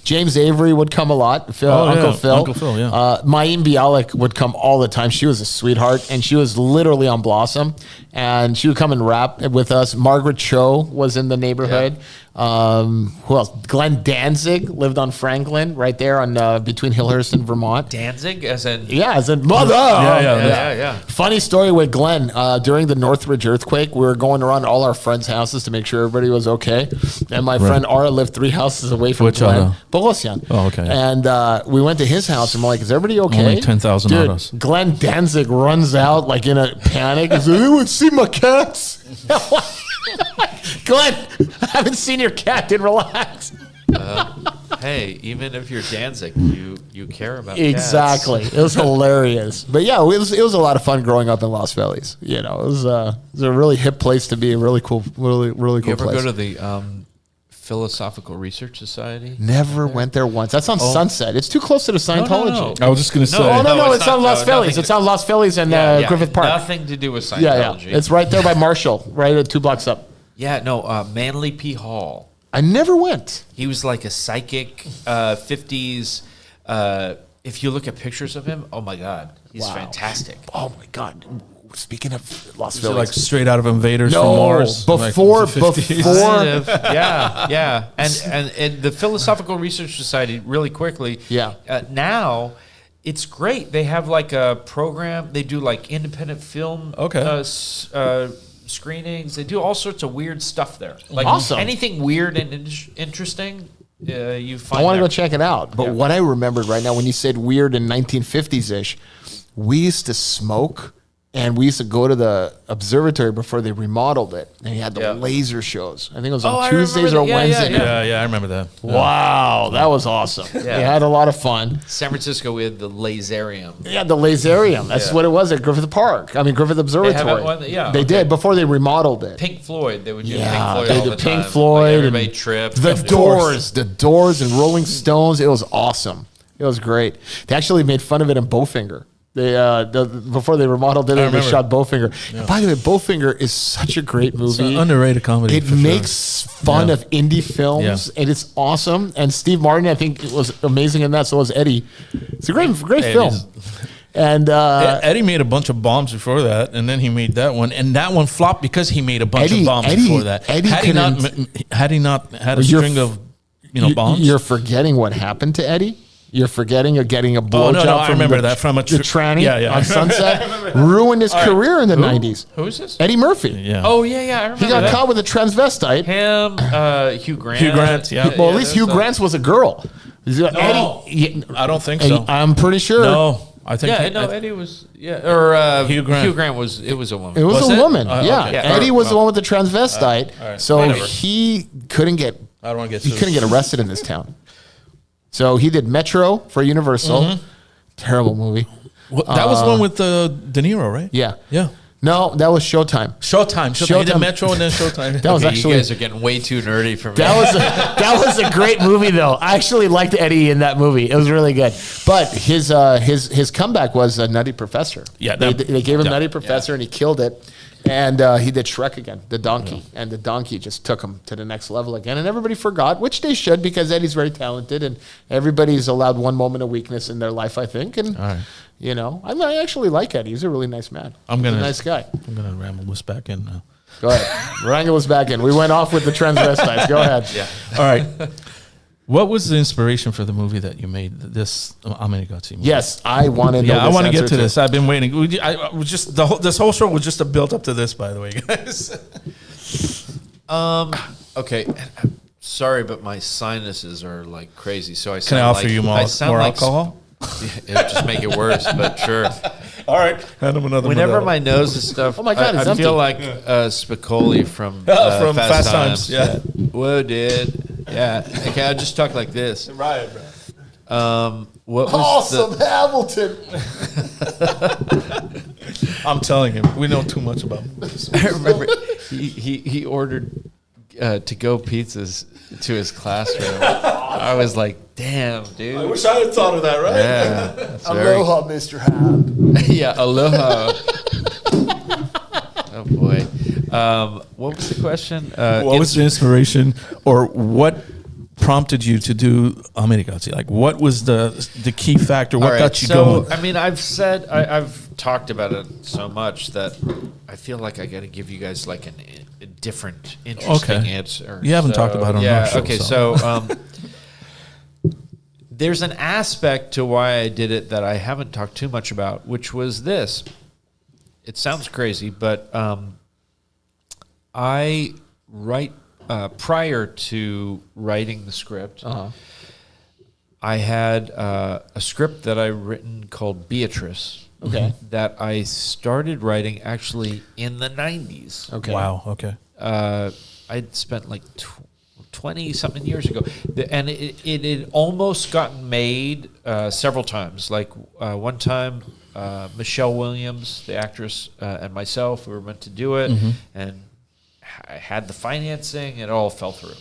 B: James Avery would come a lot. Uncle Phil.
A: Uncle Phil, yeah.
B: Mayim Bialik would come all the time. She was a sweetheart, and she was literally on Blossom. And she would come and rap with us. Margaret Cho was in the neighborhood. Who else? Glenn Danzig lived on Franklin, right there on between Hillhurst and Vermont.
C: Danzig, as in
B: mother.
C: yeah.
B: Funny story with Glenn. During the Northridge earthquake, we were going around all our friends' houses to make sure everybody was okay. And my friend Ara lived 3 houses away from Glenn. Bogosian.
A: Oh, okay.
B: And we went to his house, and I'm like, is everybody okay?
A: Only 10,000
B: Dude,
A: autos.
B: Glenn Danzig runs out like in a panic. He's like, anyone see my cats? Glenn, I haven't seen your cat, dude. Relax.
C: hey, even if you're Danzig, you care about
B: Exactly.
C: cats.
B: It was hilarious. But yeah, it was a lot of fun growing up in Los Feliz. You know, it was a really hip place to be. A really cool, really cool
C: You ever
B: place.
C: go to the Philosophical Research Society?
B: Never went there once. That's on Sunset. It's too close to the Scientology.
A: I was just going to say.
B: No, it's
C: not.
B: on Los
C: No,
B: Feliz.
C: nothing
B: It's on Los Feliz and Griffith Park.
C: Nothing to do with
B: Yeah.
C: Scientology.
B: It's right there by Marshall, right at 2 blocks up.
C: Manly P. Hall.
B: I never went.
C: He was like a psychic, 50s. If you look at pictures of him, oh my God, he's fantastic.
B: Oh my God. Speaking of Los
A: Is it
B: Feliz.
A: like straight out of Invaders from
B: No,
A: Mars?
B: before
C: Kind of, yeah. And the Philosophical Research Society, really quickly.
B: Yeah.
C: Now, it's great. They have like a program. They do like independent film. Screenings. They do all sorts of weird stuff there. Like
B: Awesome.
C: anything weird and interesting, you find.
B: I want to
C: there.
B: go check it out. But what I remembered right now, when you said weird in 1950s-ish, we used to smoke, and we used to go to the observatory before they remodeled it, and you had the laser shows. I think it was on Tuesdays or Wednesdays.
A: Yeah, I remember that.
B: Wow, that was awesome. We had a lot of fun.
C: San Francisco with the Laserium.
B: Yeah, the Laserium. That's what it was at Griffith Park. I mean, Griffith Observatory. They did before they remodeled it.
C: Pink Floyd. They would do
B: Yeah,
C: Pink Floyd
B: they
C: all
B: did
C: the
B: Pink
C: time.
B: Floyd
C: Like everybody
B: and
C: tripped.
B: The Doors and Rolling Stones. It was awesome. It was great. They actually made fun of it in Bowfinger. They before they remodeled it, they shot Bowfinger. Yeah. And by the way, Bowfinger is such a great movie.
A: It's an underrated comedy.
B: It makes fun of indie films, and it's awesome. And Steve Martin, I think, was amazing in that. So was Eddie. It's a great film. And
A: Eddie made a bunch of bombs before that, and then he made that one, and that one flopped because he made a bunch of bombs before that. Had he not had a string of bombs,
B: you're forgetting what happened to Eddie. You're forgetting of getting a blowjob from the tranny on Sunset. Ruined his career in the 90s.
C: Who is this?
B: Eddie Murphy.
A: Yeah.
C: Oh, yeah, I remember
B: He got caught with a transvestite.
C: Him, Hugh Grant.
A: Hugh Grant, yeah.
B: Well, at least Hugh Grant's was a girl.
A: Eddie, I don't think so.
B: I'm pretty sure.
A: No, I think.
C: Eddie was, or
A: Hugh Grant.
C: Hugh Grant was, it was a woman.
B: It was a woman, yeah.
A: Okay.
B: Eddie was the one with the transvestite.
A: All right.
B: So
A: Whatever.
B: he couldn't get
A: I don't want to get.
B: he couldn't get arrested in this town. So he did Metro for Universal. Terrible movie.
A: Well, that was one with De Niro, right?
B: Yeah.
A: Yeah.
B: No, that was Showtime.
A: Showtime. He did Metro and then Showtime.
B: That was
C: Okay,
B: actually
C: you guys are getting way too nerdy for me.
B: that was a great movie though. I actually liked Eddie in that movie. It was really good. But his comeback was Nutty Professor.
A: Yeah,
B: they gave him Nutty Professor and he killed it. And he did Shrek again, the donkey, and the donkey just took him to the next level again. And everybody forgot, which they should, because Eddie's very talented, and everybody's allowed one moment of weakness in their life, I think. And I actually like Eddie. He's a really nice man. He's a nice guy.
A: I'm gonna ramble this back in now.
B: Go ahead, wrangle us back in. We went off with the transvestites. Go ahead.
C: Yeah.
A: All right. What was the inspiration for the movie that you made? This Amenigotsi movie.
B: Yes, I want to know.
A: Yeah, I want to get to
B: this.
A: this. I've been waiting. I was just this whole show was just a build up to this, by the way, guys.
C: Okay. Sorry, but my sinuses are like crazy. So I
A: Can I offer you more alcohol?
C: It'll just make it worse, but sure.
A: All right, hand him another.
C: Whenever
A: Modelo.
C: my nose is stuffed,
B: Oh my God, it's
C: I
B: empty.
C: feel like Spicoli from
A: Fast Times. Yeah.
C: Whoa, dude. Yeah. Okay, I'll just talk like this.
A: Right, bro.
C: What was
B: Awesome, Hamilton.
A: I'm telling him, we know too much about movies.
C: I remember he ordered to-go pizzas to his classroom. I was like, damn, dude.
A: I wish I had thought of that, right?
C: Yeah. that's very-
B: Aloha, Mr. Hab.
C: yeah, aloha. Oh boy. What was the question?
A: What was the inspiration, or what prompted you to do Americasi? Like, what was the key factor? What got you going?
C: I mean, I've talked about it so much that I feel like I got to give you guys like a different, interesting answer.
A: You haven't talked about it on our show.
C: Okay, so there's an aspect to why I did it that I haven't talked too much about, which was this. It sounds crazy, but I write prior to writing the script. I had a script that I written called Beatrice.
B: Okay.
C: That I started writing actually in the 90s.
B: Okay.
A: Wow. Okay.
C: I'd spent like 20-something years ago. And it had almost gotten made several times. Like one time, Michelle Williams, the actress, and myself, we were meant to do it. And I had the financing. It all fell through.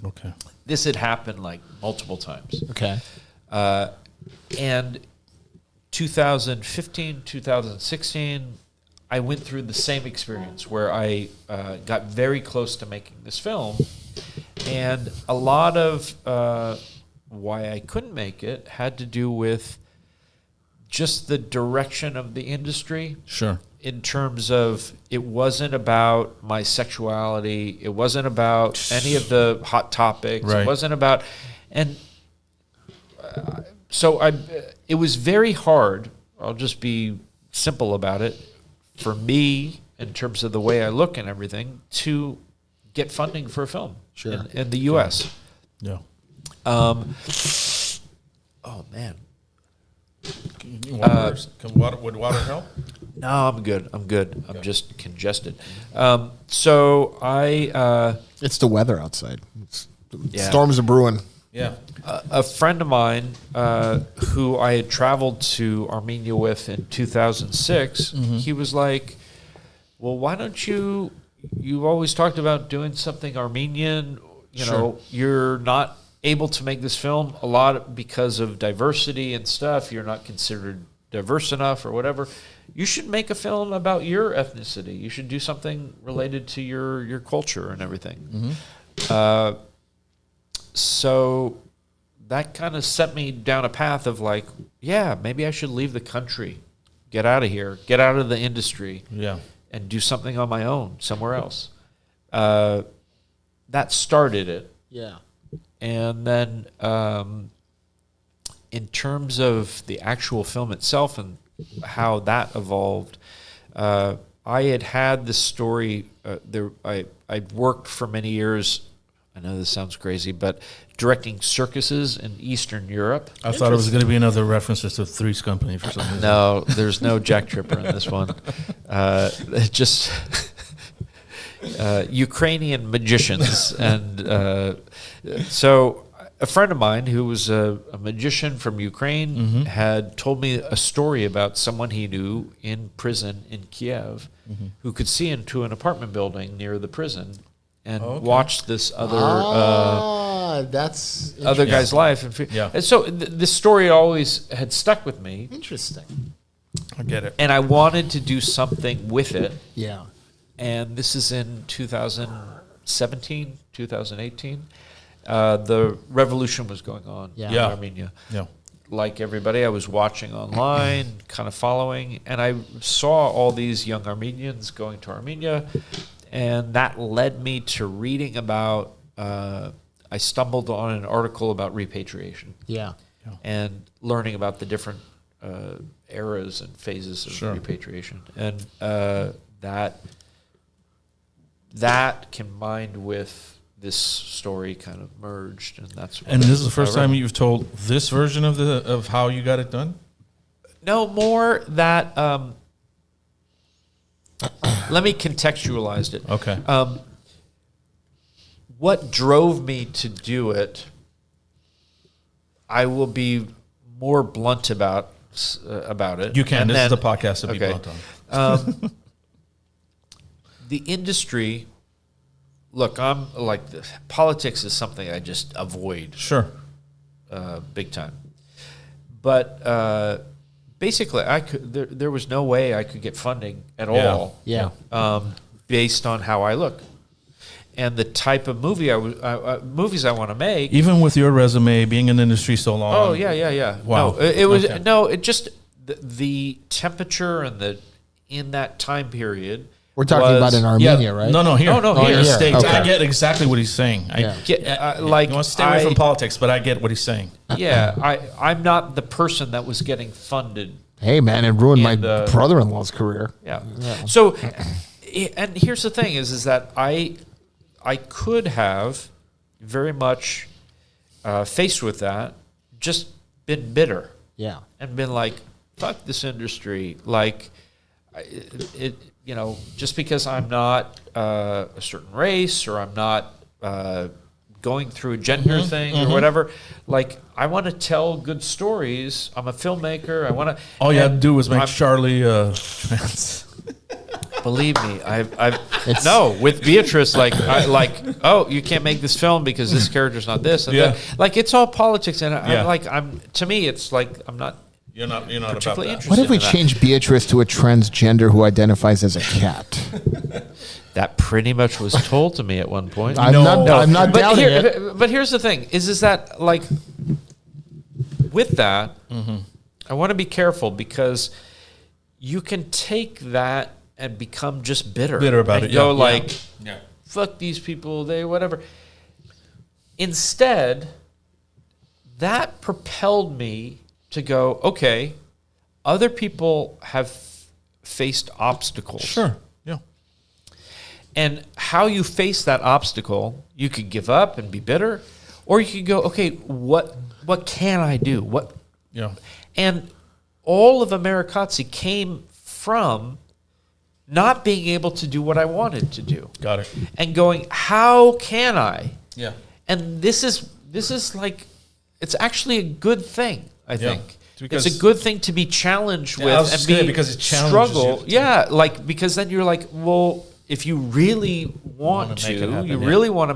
A: Okay.
C: This had happened like multiple times.
B: Okay.
C: And 2015, 2016, I went through the same experience where I got very close to making this film. And a lot of why I couldn't make it had to do with just the direction of the industry.
A: Sure.
C: In terms of, it wasn't about my sexuality. It wasn't about any of the hot topics.
A: Right.
C: It wasn't about, and so it was very hard. I'll just be simple about it. For me, in terms of the way I look and everything, to get funding for a film in the U.S.
A: Yeah.
C: Oh man.
A: Would water help?
C: No, I'm good. I'm just congested. So I.
B: It's the weather outside.
C: Yeah.
B: Storms are brewing.
A: Yeah.
C: A friend of mine who I had traveled to Armenia with in 2006, he was like, well, why don't you've always talked about doing something Armenian, you know, you're not able to make this film a lot because of diversity and stuff. You're not considered diverse enough or whatever. You should make a film about your ethnicity. You should do something related to your culture and everything. So that kind of set me down a path of like, yeah, maybe I should leave the country, get out of here, get out of the industry, and do something on my own somewhere else. That started it.
B: Yeah.
C: And then in terms of the actual film itself and how that evolved, I had this story. I'd worked for many years. I know this sounds crazy, but directing circuses in Eastern Europe.
A: I thought it was going to be another reference to Three's Company for some reason.
C: No, there's no Jack Tripper in this one. Just Ukrainian magicians. And so a friend of mine who was a magician from Ukraine had told me a story about someone he knew in prison in Kiev who could see into an apartment building near the prison and watch this other
B: that's
C: other guy's life. And so this story always had stuck with me.
B: interesting.
A: I get it.
C: And I wanted to do something with it.
B: Yeah.
C: And this is in 2017, 2018. The revolution was going on in Armenia.
A: Yeah.
C: Like everybody, I was watching online, kind of following, and I saw all these young Armenians going to Armenia, and that led me to reading about, I stumbled on an article about repatriation.
B: Yeah.
C: And learning about the different eras and phases of repatriation. And that combined with this story kind of merged, and that's.
A: And this is the first time you've told this version of how you got it done?
C: No, more that. Let me contextualize it.
A: Okay.
C: What drove me to do it? I will be more blunt about it.
A: You can.
C: And
A: this
C: then,
A: is the podcast to be blunt on.
C: The industry. Look, I'm like this. Politics is something I just avoid.
A: Sure.
C: Big time. But basically, I could. There was no way I could get funding at all.
B: Yeah.
C: based on how I look and the type of movie movies I want to make.
A: Even with your resume, being in the industry so long.
C: Oh yeah.
A: Wow.
C: No, it was
A: Okay.
C: no. It just the temperature and in that time period.
B: We're talking about in Armenia, right?
A: No, here.
C: No,
A: here.
C: here.
A: States.
B: Okay.
A: I get exactly what he's saying.
B: Yeah.
C: Like,
A: you want to stay away from politics, but I get what he's saying.
C: Yeah, I'm not the person that was getting funded.
B: Hey, man, it ruined my
C: And,
B: brother-in-law's career.
C: Yeah. So, and here's the thing is that I could have very much faced with that, just been bitter.
B: Yeah.
C: And been like, fuck this industry. Like, just because I'm not a certain race or I'm not going through a gender thing or whatever, like, I want to tell good stories. I'm a filmmaker. I want to.
A: All you had to do was make Charlie trans.
C: Believe me, no, with Beatrice, oh, you can't make this film because this character's not this, and then, like, it's all politics, and to me, it's like I'm not.
A: You're not about
C: particularly
A: that.
C: interested.
B: What if we
C: in that.
B: change Beatrice to a transgender who identifies as a cat?
C: That pretty much was told to me at one point.
B: I'm not
C: but
B: doubting it.
C: But here's the thing: is that, like, with that, I want to be careful because you can take that and become just bitter
A: about
C: and
A: it.
C: go
A: Yeah.
C: like, fuck these people, they whatever. Instead, that propelled me to go, okay, other people have faced obstacles.
A: Sure. Yeah.
C: And how you face that obstacle, you could give up and be bitter, or you could go, okay, what can I do? And all of Americazzi came from not being able to do what I wanted to do.
A: Got it.
C: And going, how can I?
A: Yeah.
C: And this is like, it's actually a good thing, I think.
A: Because
C: it's a good thing to be challenged with
A: I was
C: and
A: just gonna
C: be
A: because it challenges
C: struggle.
A: you.
C: Yeah, like, because then you're like, well, if you really want
A: make it
C: to,
A: happen,
C: you
A: yeah.
C: really want to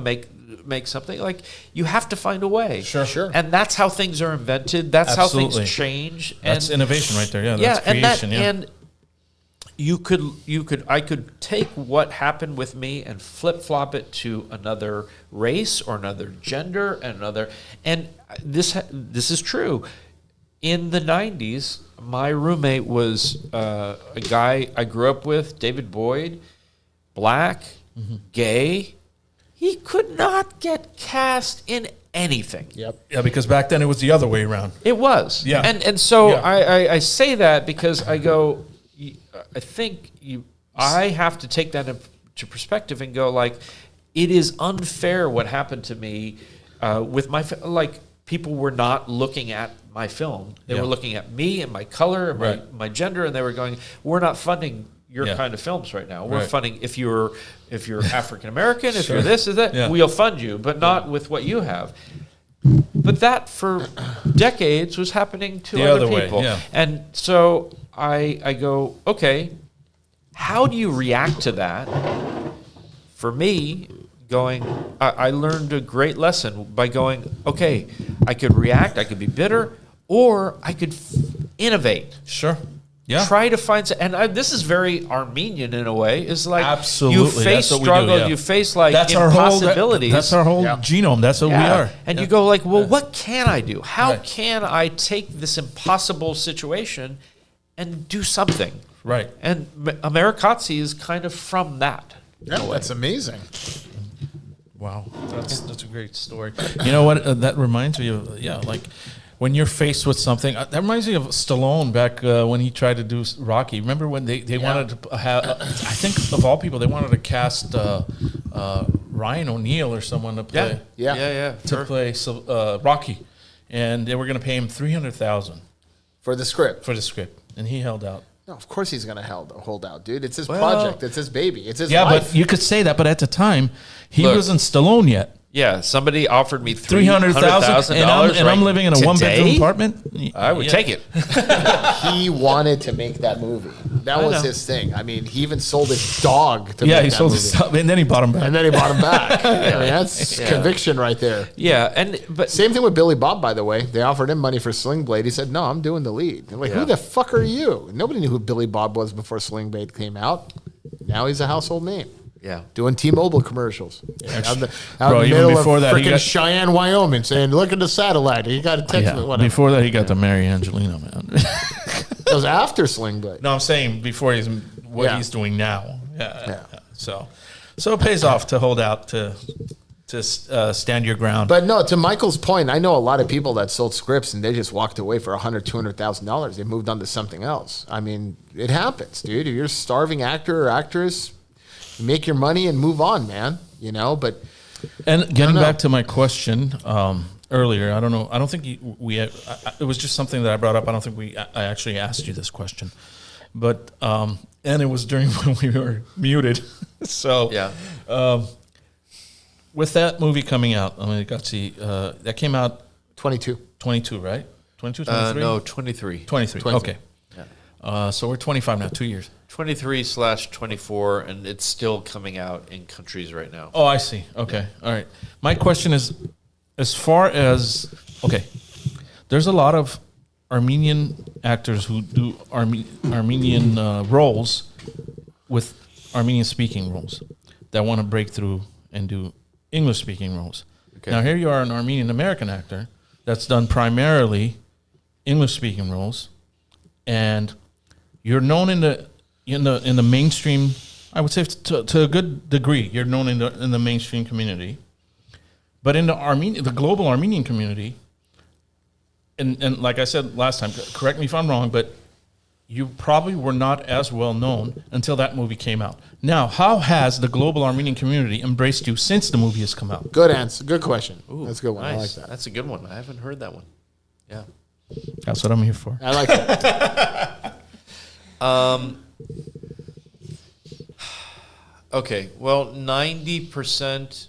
C: make something, like, you have to find a way.
B: Sure.
C: And that's how things are invented. That's how
A: Absolutely.
C: things change.
A: That's innovation right there. Yeah. That's
C: and
A: creation.
C: and I could take what happened with me and flip flop it to another race or another gender and this is true. In the 90s, my roommate was a guy I grew up with, David Boyd, black, gay. He could not get cast in anything.
B: Yep.
A: Yeah, because back then it was the other way around.
C: It was.
A: Yeah.
C: And so
A: Yeah.
C: I say that because I go, I think I have to take that into perspective and go, like, it is unfair what happened to me with my, like, people were not looking at my film. They were looking at me and my color and my gender, and they were going, we're not funding your kind of films right now. We're funding if you're African American, if you're this or that, we'll fund you, but not with what you have. But that for decades was happening to other people. And so I go, okay, how do you react to that? For me, I learned a great lesson by going, okay, I could react, I could be bitter, or I could innovate.
A: Sure. Yeah.
C: Try to find, and this is very Armenian in a way. Is like,
A: absolutely,
C: you face struggle, you face, like, impossibilities.
A: That's our whole genome. That's what we are.
C: And you go, like, well, what can I do? How can I take this impossible situation and do something?
A: Right.
C: And Americazzi is kind of from that.
B: Yeah, that's amazing.
A: Wow, that's a great story. You know what? That reminds me of like when you're faced with something. That reminds me of Stallone back when he tried to do Rocky. Remember when they wanted to have? I think of all people, they wanted to cast Ryan O'Neal or someone to play. To play Rocky, and they were going to pay him $300,000
B: for the script.
A: And he held out.
B: No, of course he's going to hold out, dude. It's his project. It's his baby. It's his life.
A: Yeah, but you could say that. But at the time, he wasn't Stallone yet.
C: Yeah, somebody offered me
A: $300,000, and I'm living in a one-bedroom apartment.
C: I would take it.
B: He wanted to make that movie. That was his thing. I mean, he even sold his dog to make that movie.
A: He sold his dog, and then he bought him back.
B: I mean, that's conviction right there.
C: Yeah, but
B: same thing with Billy Bob, by the way. They offered him money for Sling Blade. He said, "No, I'm doing the lead." They're like, who the fuck are you? Nobody knew who Billy Bob was before Sling Blade came out. Now he's a household name.
D: Yeah.
B: Doing T-Mobile commercials. Out in the
A: Bro,
B: in the
A: even
B: middle
A: before
B: of
A: that, he
B: freaking
A: got-
B: Cheyenne, Wyoming, saying, look at the satellite. You got to text me. Whatever.
A: Before that, he got to marry Angelina, man.
B: It was after Sling Blade.
A: No, I'm saying before what
B: Yeah.
A: he's doing now. Yeah.
B: Yeah.
A: So it pays off to hold out to stand your ground.
B: But no, to Michael's point, I know a lot of people that sold scripts and they just walked away for $100,000, $200,000. They moved on to something else. I mean, it happens, dude. If you're a starving actor or actress, you make your money and move on, man. You know, but
A: And getting
B: know.
A: back to my question earlier, I don't know. I don't think it was just something that I brought up. I don't think I actually asked you this question, but and it was during when we were muted. So
D: Yeah.
A: with that movie coming out, I mean, that came out
B: 22.
A: 22, right? 22, 23?
D: No, 23.
A: 23.
B: 23.
A: Okay. So we're 25 now, 2 years.
D: 23/24, and it's still coming out in countries right now.
A: Oh, I see. Okay. All right. My question is, as far as, okay, there's a lot of Armenian actors who do Armenian roles with Armenian-speaking roles that want to break through and do English-speaking roles.
D: Okay.
A: Now, here you are, an Armenian-American actor that's done primarily English-speaking roles, and you're known in the mainstream. I would say to a good degree, you're known in the mainstream community, but in the global Armenian community, and like I said last time, correct me if I'm wrong, but you probably were not as well known until that movie came out. Now, how has the global Armenian community embraced you since the movie has come out?
B: Good answer. Good question.
D: Ooh,
B: That's a good one. I like
D: nice.
B: that.
D: That's a good one. I haven't heard that one. Yeah.
A: That's what I'm here for.
B: I like that.
D: Okay. Well, 90%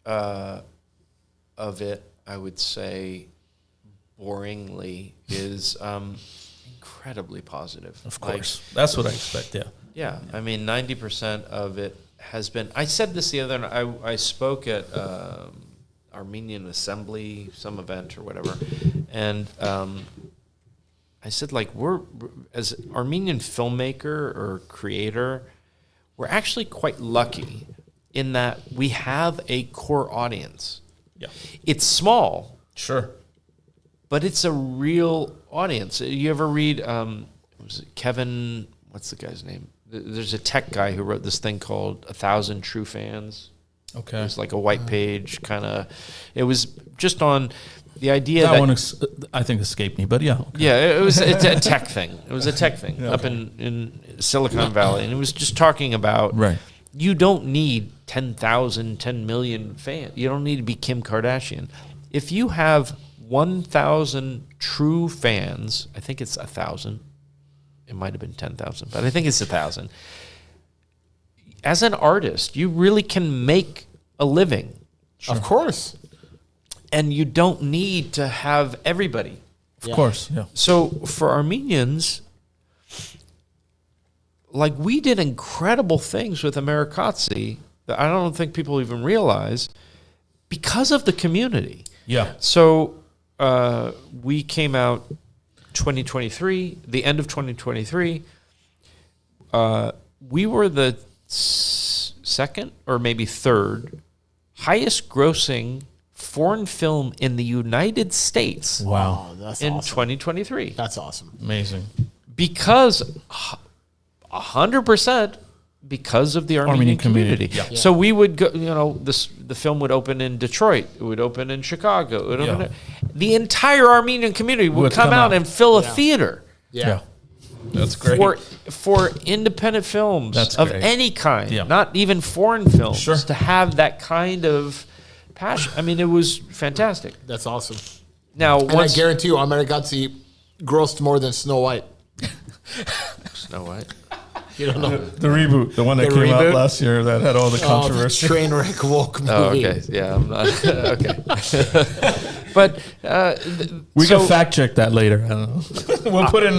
D: of it, I would say, boringly, is incredibly positive.
A: Of course. That's what I expect, yeah.
D: Yeah, I mean, 90% of it has been. I said this the other night. I spoke at Armenian Assembly, some event or whatever, and I said, like, we're as Armenian filmmaker or creator, we're actually quite lucky in that we have a core audience.
A: Yeah.
D: It's small,
A: Sure.
D: but it's a real audience. You ever read was it Kevin? What's the guy's name? There's a tech guy who wrote this thing called 1,000 True Fans.
A: Okay.
D: It was like a white page kind of. It was just on the idea
A: That
D: that
A: one, I think, escaped me, but yeah. Okay.
D: yeah, it's a tech thing. It was a tech thing up in Silicon Valley, and it was just talking about
A: Right.
D: you don't need 10,000, 10 million fans. You don't need to be Kim Kardashian. If you have 1,000 true fans, I think it's 1,000. It might have been 10,000, but I think it's 1,000. As an artist, you really can make a living,
B: Of course.
D: and you don't need to have everybody.
A: Of course, yeah.
D: So for Armenians, like, we did incredible things with Amerikatsi that I don't think people even realize because of the community.
A: Yeah.
D: So we came out 2023, the end of 2023. We were the second or maybe third highest grossing foreign film in the United States
A: Wow.
B: Oh, that's
D: in
B: awesome.
D: 2023.
B: That's awesome.
A: Amazing.
D: Because 100% because of the Armenian community.
A: Yeah.
D: So we would go, the film would open in Detroit, it would open in Chicago, it would open the entire Armenian community would come out and fill a theater
B: Yeah.
A: That's great.
D: for independent films
A: That's
D: of
A: great.
D: any kind,
A: Yeah.
D: not even foreign films,
A: Sure.
D: to have that kind of passion. I mean, it was fantastic.
B: That's awesome.
D: Now,
B: And
D: once
B: I guarantee you, Amerikatsi grossed more than Snow White.
D: Snow White.
B: You don't know.
A: The reboot, the one that
B: The
A: came
B: reboot?
A: out last year that had all the
B: Oh, the
A: controversy.
B: train wreck woke movie.
D: Oh, okay. Yeah, I'm not. Okay. But
A: We
D: so,
A: can fact check that later. I don't know. we'll put it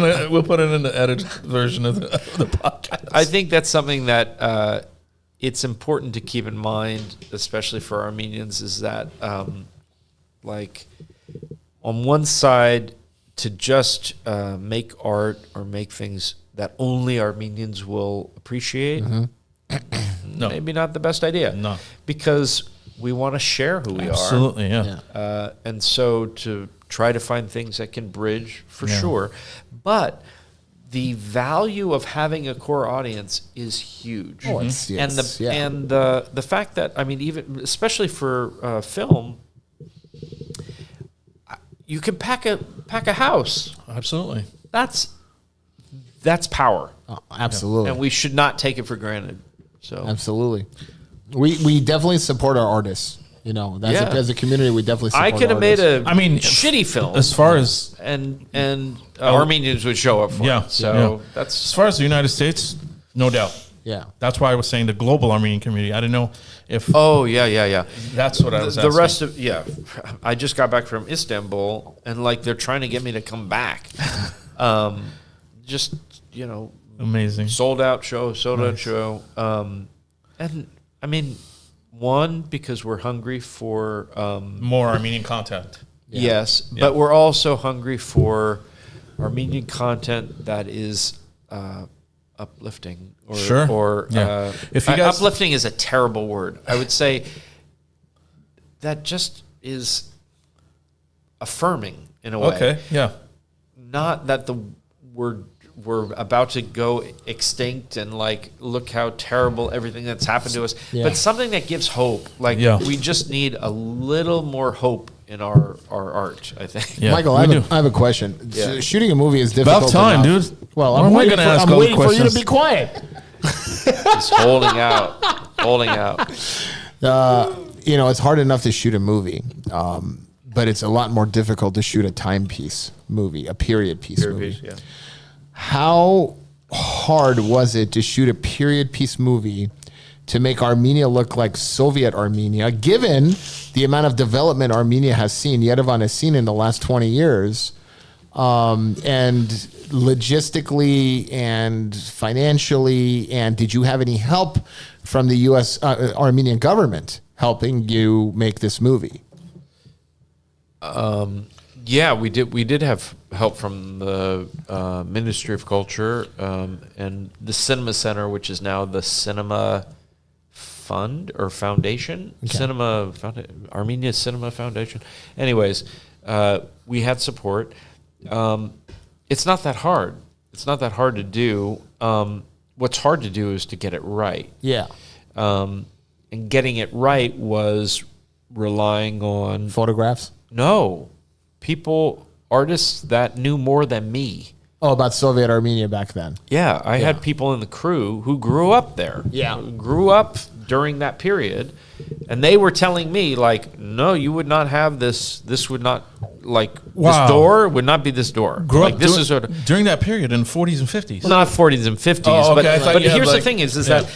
A: in the edited version of the podcast.
D: I think that's something that it's important to keep in mind, especially for Armenians, is that like on one side, to just make art or make things that only Armenians will appreciate, maybe not the best idea.
A: No.
D: Because we want to share who we
A: Absolutely,
B: Yeah.
D: are. And so to try to find things that can bridge, for sure. But the value of having a core audience is huge.
B: Oh, it's,
D: and
B: yes, yeah.
D: and the fact that, I mean, even especially for film, you can pack a house.
A: Absolutely.
D: That's power,
B: Oh, absolutely.
D: and we should not take it for granted. So
B: Absolutely. We definitely support our artists. You know, as a community, we definitely support
D: I could have
B: artists.
D: made a
A: I mean,
D: shitty film,
A: As far as
D: and Armenians would show up for
A: yeah,
D: it. So
A: as
D: that's
A: far as the United States, no doubt.
B: Yeah.
A: That's why I was saying the global Armenian community. I didn't know if
D: yeah.
A: that's what I was
D: The
A: asking.
D: rest of I just got back from Istanbul, and like they're trying to get me to come back. Just
A: Amazing.
D: sold out show. And I mean, one, because we're hungry for
A: More Armenian content.
D: yes, but we're also hungry for Armenian content that is uplifting. Or,
A: Sure.
D: Or
A: Yeah. If you guys-
D: uplifting is a terrible word. I would say that just is affirming in a way.
A: Okay. Yeah.
D: Not that we're about to go extinct and like look how terrible everything that's happened to us, but something that gives hope. Like we just need a little more hope in our art, I think.
A: Yeah.
B: Michael, I have a question.
D: Yeah.
B: Shooting a movie is difficult.
A: About time,
B: enough.
A: dude.
B: Well,
A: Why
B: I'm
A: am I
B: waiting,
A: gonna ask
B: I'm
A: all the
B: waiting for you to
A: questions?
B: be quiet.
D: Just holding out.
B: You know, it's hard enough to shoot a movie, but it's a lot more difficult to shoot a timepiece movie, a period piece movie.
D: Yeah.
B: How hard was it to shoot a period piece movie to make Armenia look like Soviet Armenia, given the amount of development Armenia has seen, Yerevan has seen in the last 20 years, and logistically and financially? And did you have any help from the U.S. Armenian government helping you make this movie?
D: Yeah, we did have help from the Ministry of Culture and the Cinema Center, which is now the Cinema Fund or Foundation, Armenia Cinema Foundation. Anyways, we had support. It's not that hard. It's not that hard to do. What's hard to do is to get it right.
B: Yeah.
D: And getting it right was relying on
B: Photographs?
D: artists that knew more than me.
B: Oh, about Soviet Armenia back then.
D: Yeah, I had people in the crew who grew up there.
B: Yeah.
D: Who grew up during that period, and they were telling me, like, no, you would not have this. This would not, like,
A: Wow.
D: this door would not be this door.
A: Grew
D: like,
A: up
D: this
A: during,
D: is sort of.
A: during that period in 40s and 50s.
D: Not 40s and 50s,
A: Oh, okay. I
D: but,
A: thought
D: but
A: you had,
D: here's the
A: like-
D: thing is
A: yeah.
D: that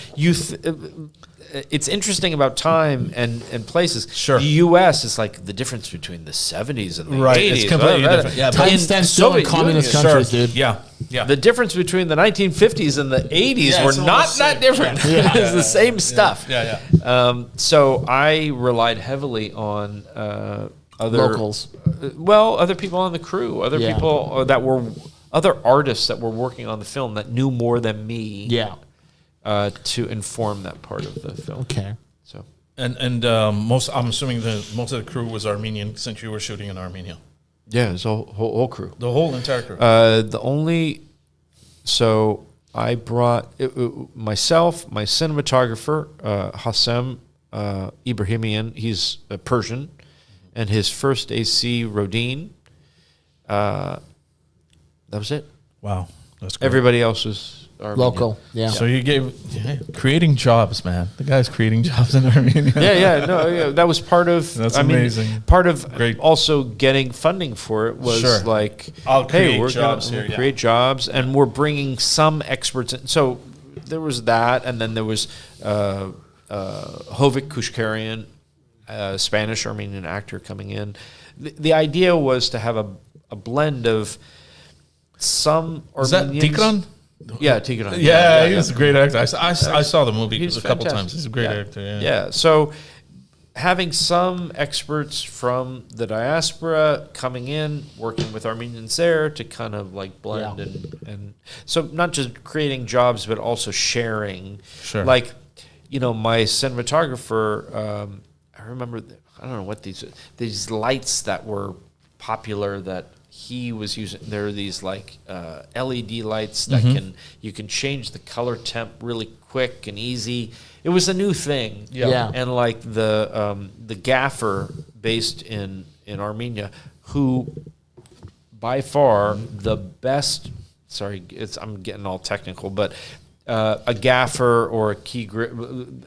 D: it's interesting about time and places.
A: Sure.
D: The U.S. is like the difference between the 70s and the
A: Right,
D: 80s.
A: it's completely different. Yeah,
B: Time
D: In
B: stands still in
D: Soviet
B: communist
D: Union,
B: countries, dude.
A: Yeah. Yeah.
D: the difference between the 1950s and the 80s
A: Yeah,
D: were
A: it's
D: not
A: almost
D: that
A: the same.
D: different.
A: Yeah.
D: It's the same stuff.
A: Yeah.
D: So I relied heavily on other
B: Locals.
D: other people on the crew, other
B: Yeah.
D: people other artists that were working on the film that knew more than me.
B: Yeah.
D: To inform that part of the film.
B: Okay.
D: So
A: And I'm assuming most of the crew was Armenian since you were shooting in Armenia.
D: yeah, it's a whole crew.
A: The whole entire crew.
D: So I brought myself, my cinematographer, Hassem Ibrahimian. He's Persian, and his first AC Rodin. That was it.
A: Wow. That's great.
D: Everybody else was Armenian.
B: Local. Yeah.
A: So you gave creating jobs, man. The guy's creating jobs in Armenia.
D: Yeah. That was part of.
A: That's
D: I mean,
A: amazing.
D: part of
A: Great.
D: also getting funding for it was
A: Sure.
D: like,
A: I'll create
D: hey, we're
A: jobs
D: gonna
A: here, yeah.
D: create jobs, and we're bringing some experts in. So there was that, and then there was Hovik Kushkarian, a Spanish Armenian actor coming in. The idea was to have a blend of some
A: Is that
D: Armenians.
A: Tikran?
D: Yeah, Tigran.
A: Yeah, he's a great actor. I saw the movie
D: He's
A: a couple
D: fantastic.
A: times. He's a great actor.
D: Yeah. So having some experts from the diaspora coming in, working with Armenians there to kind of like blend and so not just creating jobs, but also sharing.
A: Sure.
D: Like my cinematographer, I remember, I don't know what these lights that were popular that he was using. There are these like LED lights that you can change the color temp really quick and easy. It was a new thing.
B: Yeah.
D: And like the gaffer based in Armenia, who by far the best, sorry, I'm getting all technical, but a gaffer or a key grip.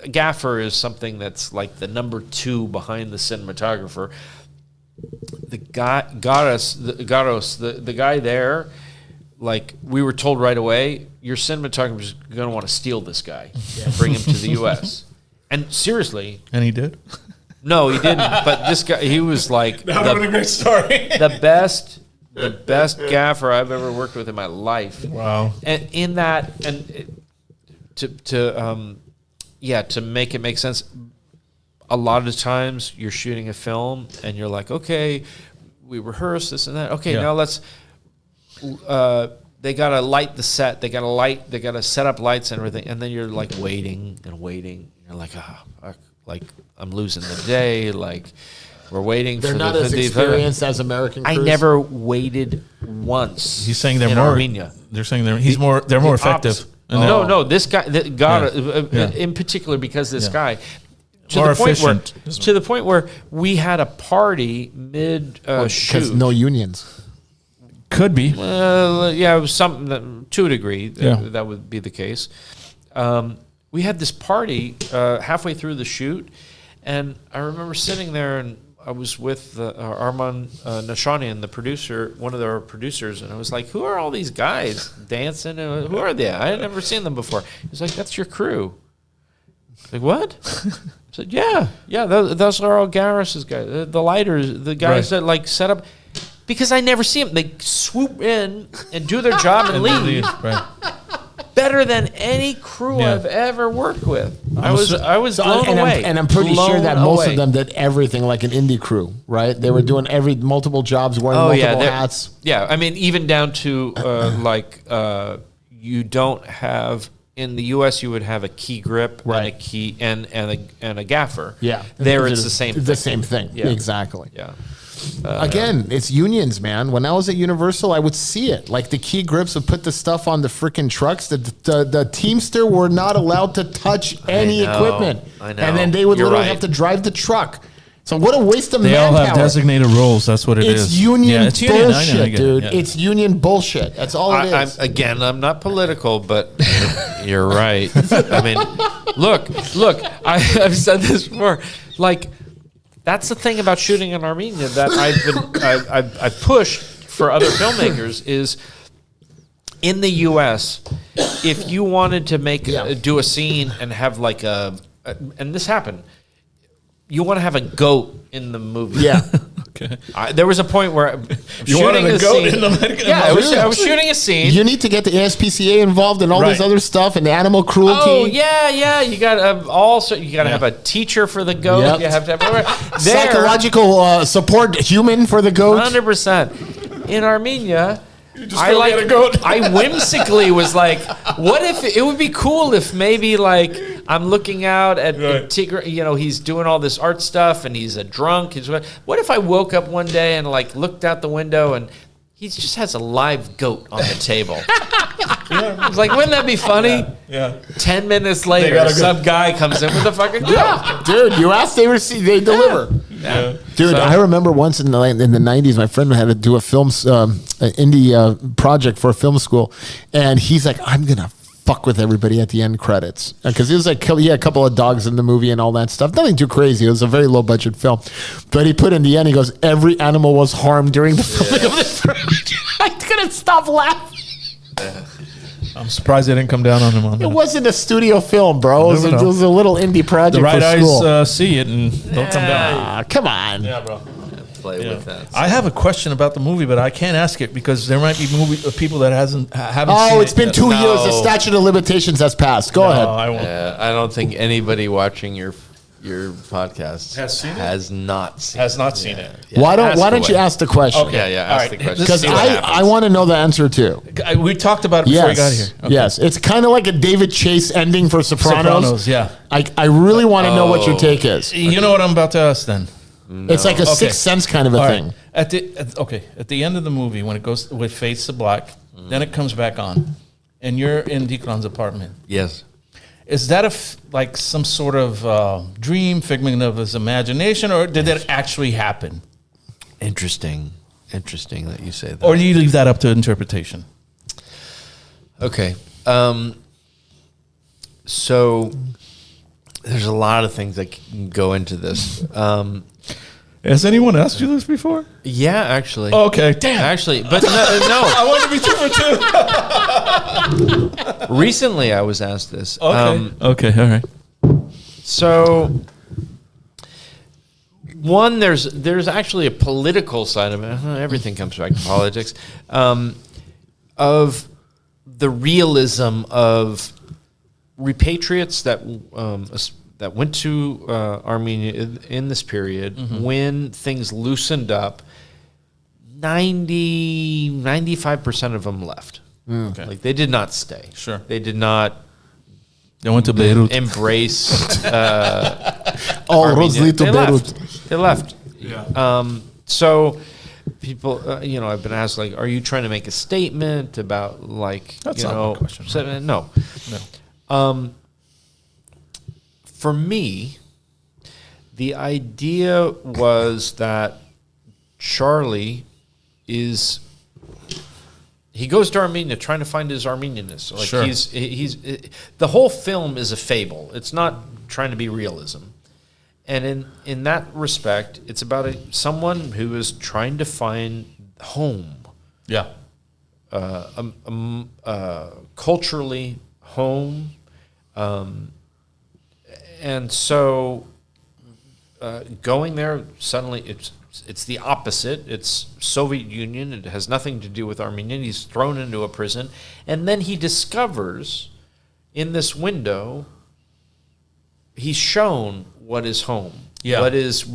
D: A gaffer is something that's like the number 2 behind the cinematographer. The guy the guy there, like we were told right away, your cinematographer is going to want to steal this guy and bring him to the U.S. And seriously,
A: And he did.
D: no, he didn't. But this guy, he was like
A: That would have been a great story.
D: the best gaffer I've ever worked with in my life.
A: Wow.
D: And in that, and to make it make sense, a lot of times you're shooting a film and you're like, okay, we rehearse this and that. Okay, now let's. They gotta light the set. They gotta set up lights and everything. And then you're like waiting and waiting. You're like, like I'm losing the day. Like we're waiting.
B: They're
D: for
B: not as experienced as American crews.
D: I never waited once.
A: He's saying they're
D: in
A: more.
D: Armenia.
A: They're saying they're more effective.
D: Opposite. No, this guy,
A: Yeah.
D: in particular, because this guy,
A: More efficient.
D: to the point where we had a party mid
B: Because
D: shoot.
B: no unions.
A: Could be.
D: Yeah, it was something that, to a degree,
A: Yeah.
D: that would be the case. We had this party halfway through the shoot, and I remember sitting there, and I was with Arman Nashanian, the producer, one of our producers, and I was like, "Who are all these guys dancing? Who are they? I had never seen them before." He's like, "That's your crew." Like, what? I said, "Yeah, those are all Garris's guys, the lighters, the guys that like set up." Because I never see them. They swoop in and do their job and leave.
A: Right.
D: Better than any crew I've ever worked with. I was blown away.
B: And I'm pretty sure that
D: Blown
B: most
D: away.
B: of them did everything like an indie crew, right? They were doing multiple jobs, wearing multiple hats.
D: Yeah, I mean, even down to you don't have in the U.S. you would have a key grip and a key and a gaffer.
B: Yeah,
D: there it's the same.
B: The same thing.
D: Yeah.
B: Exactly.
D: Yeah.
B: Again, it's unions, man. When I was at Universal, I would see it. Like the key grips would put the stuff on the freaking trucks. The Teamster were not allowed to touch any equipment.
D: I know.
B: And then they would
D: You're
B: literally
D: right.
B: have to drive the truck. So what a waste of
A: They
B: manpower.
A: all have designated roles. That's what it is.
B: It's union
A: it's union.
B: bullshit,
A: I know, I get it,
B: dude.
A: yeah.
B: It's union bullshit. That's all it is.
D: I'm not political, but you're right. I mean, look. I've said this before. Like, that's the thing about shooting in Armenia that I've pushed for other filmmakers is in the U.S. If you wanted to do a scene and have like and this happened. You want to have a goat in the movie.
B: Yeah.
A: Okay.
D: There was a point where
A: You wanted a goat in the movie?
D: Yeah, I was shooting a scene.
B: You need to get the ASPCA involved in all this
A: Right.
B: other stuff and animal cruelty.
D: Oh yeah. You got you got to have a teacher for the goat.
B: Yep.
D: You have to have
B: Psychological support human for the goat.
D: 100%. In Armenia,
A: go get a goat.
D: I whimsically was like, what if it would be cool if maybe like I'm looking out at Tigre, he's doing all this art stuff and he's a drunk. What if I woke up one day and like looked out the window and he just has a live goat on the table? I was like, wouldn't that be funny?
A: Yeah.
D: 10 minutes later, some guy comes in with a fucking goat.
B: Yeah, dude, you ask, they receive, they deliver.
A: Yeah.
B: Dude, I remember once in the 90s, my friend had to do a film, an indie project for a film school, and he's like, I'm gonna fuck with everybody at the end credits, because he was like, he had a couple of dogs in the movie and all that stuff. Nothing too crazy. It was a very low budget film, but he put in the end. He goes, every animal was harmed during the filming of this project. I couldn't stop laughing.
A: I'm surprised they didn't come down on him on
B: It
A: that.
B: wasn't a studio film, bro. It was a little indie project
A: The right
B: for school.
A: eyes see it and don't come down.
B: Come on.
A: Yeah, bro.
D: Play with that.
A: I have a question about the movie, but I can't ask it because there might be people that haven't seen
B: Oh,
A: it
B: it's been
A: yet.
B: 2 years. The
D: No.
B: statute of limitations has passed. Go ahead.
A: No, I won't.
D: I don't think anybody watching your your podcast
A: has
D: not seen
A: it.
D: Yeah,
B: Why
D: ask
B: don't you
D: away.
B: ask the question?
A: Okay.
D: Ask
A: All right.
D: the question.
B: Because
D: See what happens.
B: I want to know the answer too.
A: We talked about it before you got here. Okay.
B: Yes. It's kind of like a David Chase ending for Sopranos.
A: Yeah.
B: I really want to know what your take is.
A: You know what I'm about to ask then?
B: It's like a Sixth Sense kind of a
A: All
B: thing.
A: right. At the end of the movie, when it fades to black, then it comes back on, and you're in Declan's apartment.
D: Yes.
A: Is that like some sort of dream, figment of his imagination, or did it actually happen?
D: Interesting that you say that.
A: Or do you leave that up to interpretation?
D: Okay. So there's a lot of things that can go into this.
A: Has anyone asked you this before?
D: Yeah, actually.
A: Oh, okay. Damn.
D: Actually, but no.
A: I want to be 2 for 2.
D: Recently, I was asked this.
A: Okay. Okay. All right.
D: So, one, there's actually a political side of it. Everything comes back to politics. Of the realism of repatriates that went to Armenia in this period when things loosened up. 95% of them left.
A: Okay.
D: Like they did not stay.
A: Sure.
D: They did not
A: They went to Beirut.
D: embrace.
B: Rosli to
D: They
B: Beirut.
D: left. They left.
A: Yeah.
D: So people, I've been asked, like, are you trying to make a statement about, like,
A: That's not my question.
D: No. For me, the idea was that Charlie he goes to Armenia trying to find his Armenianness. Like
A: Sure.
D: he's the whole film is a fable. It's not trying to be realism. And in that respect, it's about someone who is trying to find home,
A: Yeah.
D: culturally home, and so going there suddenly it's the opposite. It's Soviet Union. It has nothing to do with Armenia. He's thrown into a prison, and then he discovers in this window. He's shown what is home.
A: Yeah.
D: What is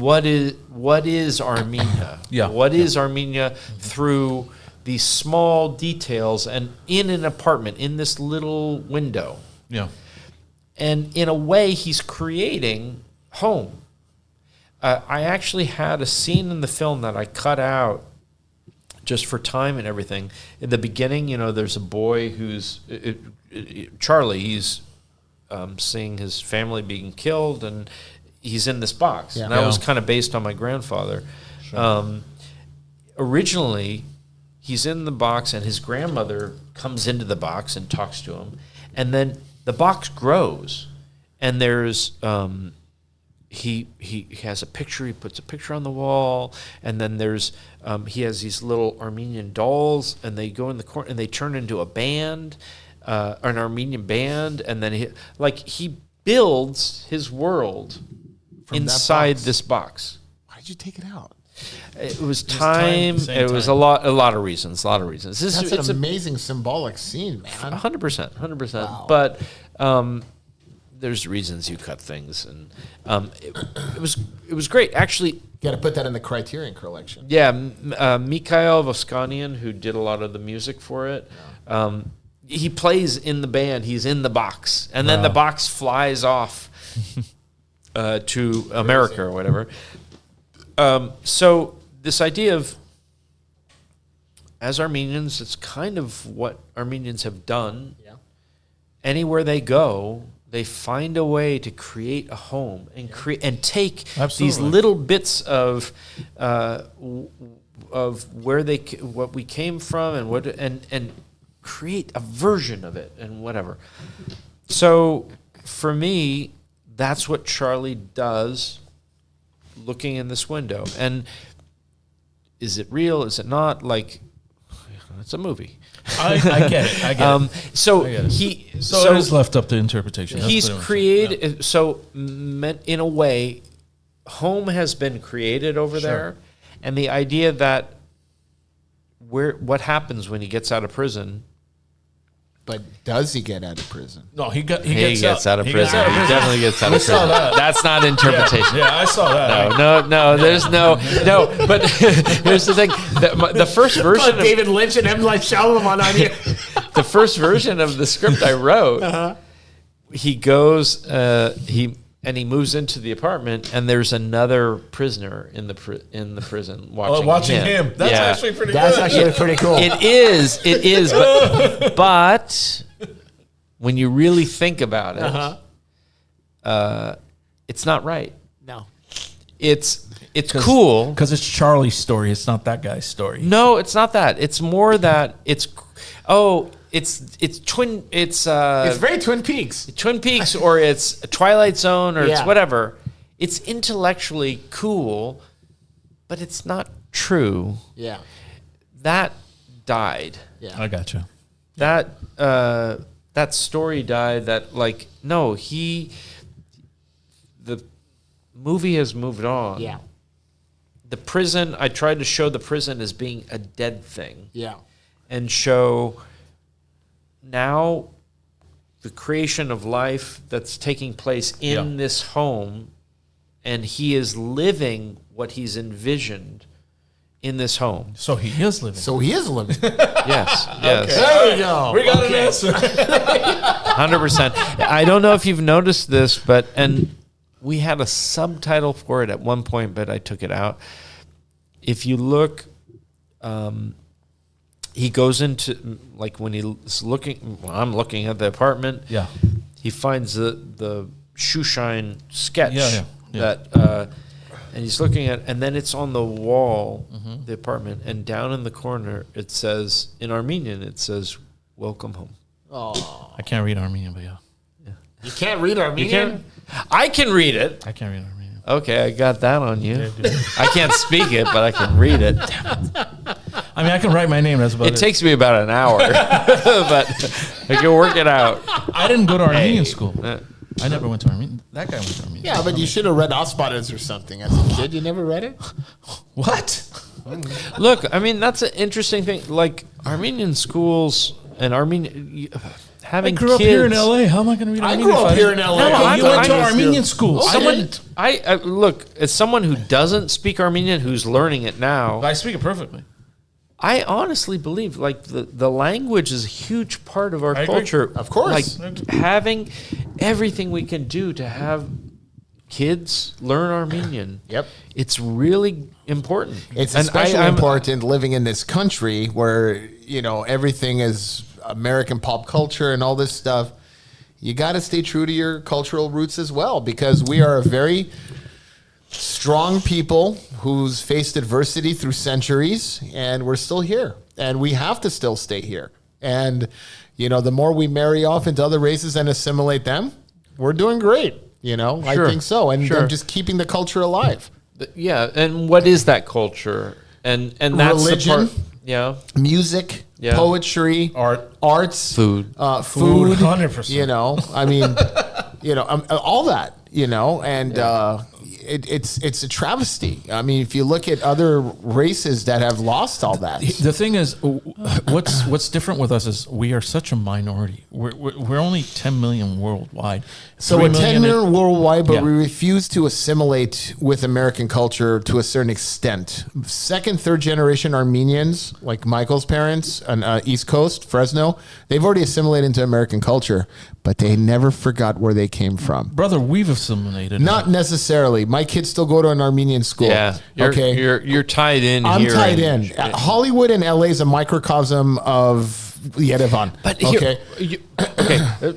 D: Armenia?
A: Yeah.
D: What is Armenia through these small details and in an apartment in this little window.
A: Yeah.
D: And in a way, he's creating home. I actually had a scene in the film that I cut out just for time and everything. In the beginning, there's a boy who's Charlie. He's seeing his family being killed, and he's in this box.
B: Yeah.
D: And that was kind of based on my grandfather. Sure. Originally, he's in the box, and his grandmother comes into the box and talks to him. And then the box grows, and there's he has a picture. He puts a picture on the wall, and then there's he has these little Armenian dolls, and they go in the corner, and they turn into a band. An Armenian band, and then he builds his world inside this box.
B: Why'd you take it out?
D: It was time. It was a lot of reasons.
B: That's an amazing symbolic scene, man.
D: 100%.
B: Wow.
D: But there's reasons you cut things, and it was great. Actually,
B: You got to put that in the Criterion collection.
D: yeah, Mikhail Voskanian, who did a lot of the music for it. He plays in the band. He's in the box, and then the box flies off to America or whatever. So this idea of, as Armenians, it's kind of what Armenians have done.
B: Yeah.
D: Anywhere they go, they find a way to create a home and create and take these little bits of where what we came from and create a version of it and whatever. So for me, that's what Charlie does looking in this window. And is it real? Is it not? Like, it's a movie.
A: I get it. I get it.
D: So
A: I get it.
D: he
A: So it is left up to interpretation. That's
D: he's
A: pretty much it.
D: created in a way, home has been created over there, and the idea that what happens when he gets out of prison
B: But does he get out of prison?
A: No, he
D: He
A: gets
D: out of
A: He
D: prison.
A: gets out of
D: He
A: prison.
D: definitely gets out
A: We
D: of
A: saw
D: prison.
A: that.
D: That's not interpretation.
A: Yeah, I saw that.
D: No, there's no. But here's the thing: the first version of
B: David Lynch and M. Night Shyamalan on here.
D: the first version of the script I wrote, he goes, he moves into the apartment, and there's another prisoner in the prison watching him.
A: That's actually pretty
B: That's
A: good.
B: actually pretty cool.
D: It is, but when you really think about it, it's not right.
B: No.
D: It's cool.
A: Because it's Charlie's story. It's not that guy's story.
D: No, it's not that. It's more that it's twin. It's
B: very Twin Peaks.
D: Twin Peaks, or it's Twilight Zone, or it's
B: Yeah.
D: whatever. It's intellectually cool, but it's not true.
B: Yeah.
D: That died.
B: Yeah.
A: I got you.
D: That story died. The movie has moved on.
B: Yeah.
D: The prison, I tried to show the prison as being a dead thing.
B: Yeah.
D: And show now the creation of life that's taking place in this home, and he is living what he's envisioned in this home.
A: So he is living.
B: So he is living.
D: Yes, yes.
B: There we go.
A: we got an answer.
D: 100%. I don't know if you've noticed this, and we had a subtitle for it at one point, but I took it out. If you look, he goes into, like, when he's looking, when I'm looking at the apartment, he finds the shoe shine sketch that, and he's looking at, and then it's on the wall, the apartment, and down in the corner it says, in Armenian, it says, "Welcome home."
B: Oh.
A: I can't read Armenian, but
B: You can't read Armenian?
D: I can read it.
A: I can't read Armenian.
D: Okay, I got that on you. I can't speak it, but I can read it.
A: I mean, I can write my name. That's about it.
D: It takes me about an hour, but I can work it out.
A: I didn't go to Armenian school. I never went to Armenian. That guy went to Armenian.
B: Yeah, but you should have read Ospadas or something as a kid. You never read it?
A: What?
D: Look, I mean, that's an interesting thing. Like, Armenian schools and Armenian, having
A: I grew up
D: kids,
A: here in LA. How am I going to read
B: I
A: Armenian?
B: grew up here in LA.
D: No,
A: You went to
D: I-
A: Armenian school. I
D: Someone,
A: didn't.
D: I look, as someone who doesn't speak Armenian, who's learning it now,
A: I speak it perfectly.
D: I honestly believe, like, the language is a huge part of our
A: I agree.
D: culture.
B: Of course.
D: Like, having everything we can do to have kids learn Armenian.
B: Yep.
D: It's really important.
B: It's
D: And
B: especially
D: I'm-
B: important living in this country where, everything is American pop culture and all this stuff. You got to stay true to your cultural roots as well, because we are a very strong people who's faced adversity through centuries, and we're still here, and we have to still stay here. And, the more we marry off into other races and assimilate them, we're doing great. I
D: Sure.
B: think so. And
D: Sure.
B: just keeping the culture alive.
D: Yeah, and what is that culture? And that's
B: Religion.
D: the part, yeah.
B: Music,
D: Yeah.
B: poetry, arts,
D: Food.
B: food,
A: 100%.
B: I mean, all that, and it's a travesty. I mean, if you look at other races that have lost all that,
A: The thing is, what's different with us is we are such a minority. We're only 10 million worldwide.
B: so
A: 3
B: we're 10 million worldwide, but
A: Yeah.
B: we refuse to assimilate with American culture to a certain extent. Second, third generation Armenians, like Michael's parents on East Coast, Fresno, they've already assimilated into American culture, but they never forgot where they came from.
A: Brother, we've assimilated.
B: Not necessarily. My kids still go to an Armenian school.
D: Yeah. You're tied in
B: I'm
D: here.
B: tied in. Hollywood and LA is a microcosm of Yerevan.
D: But
B: okay.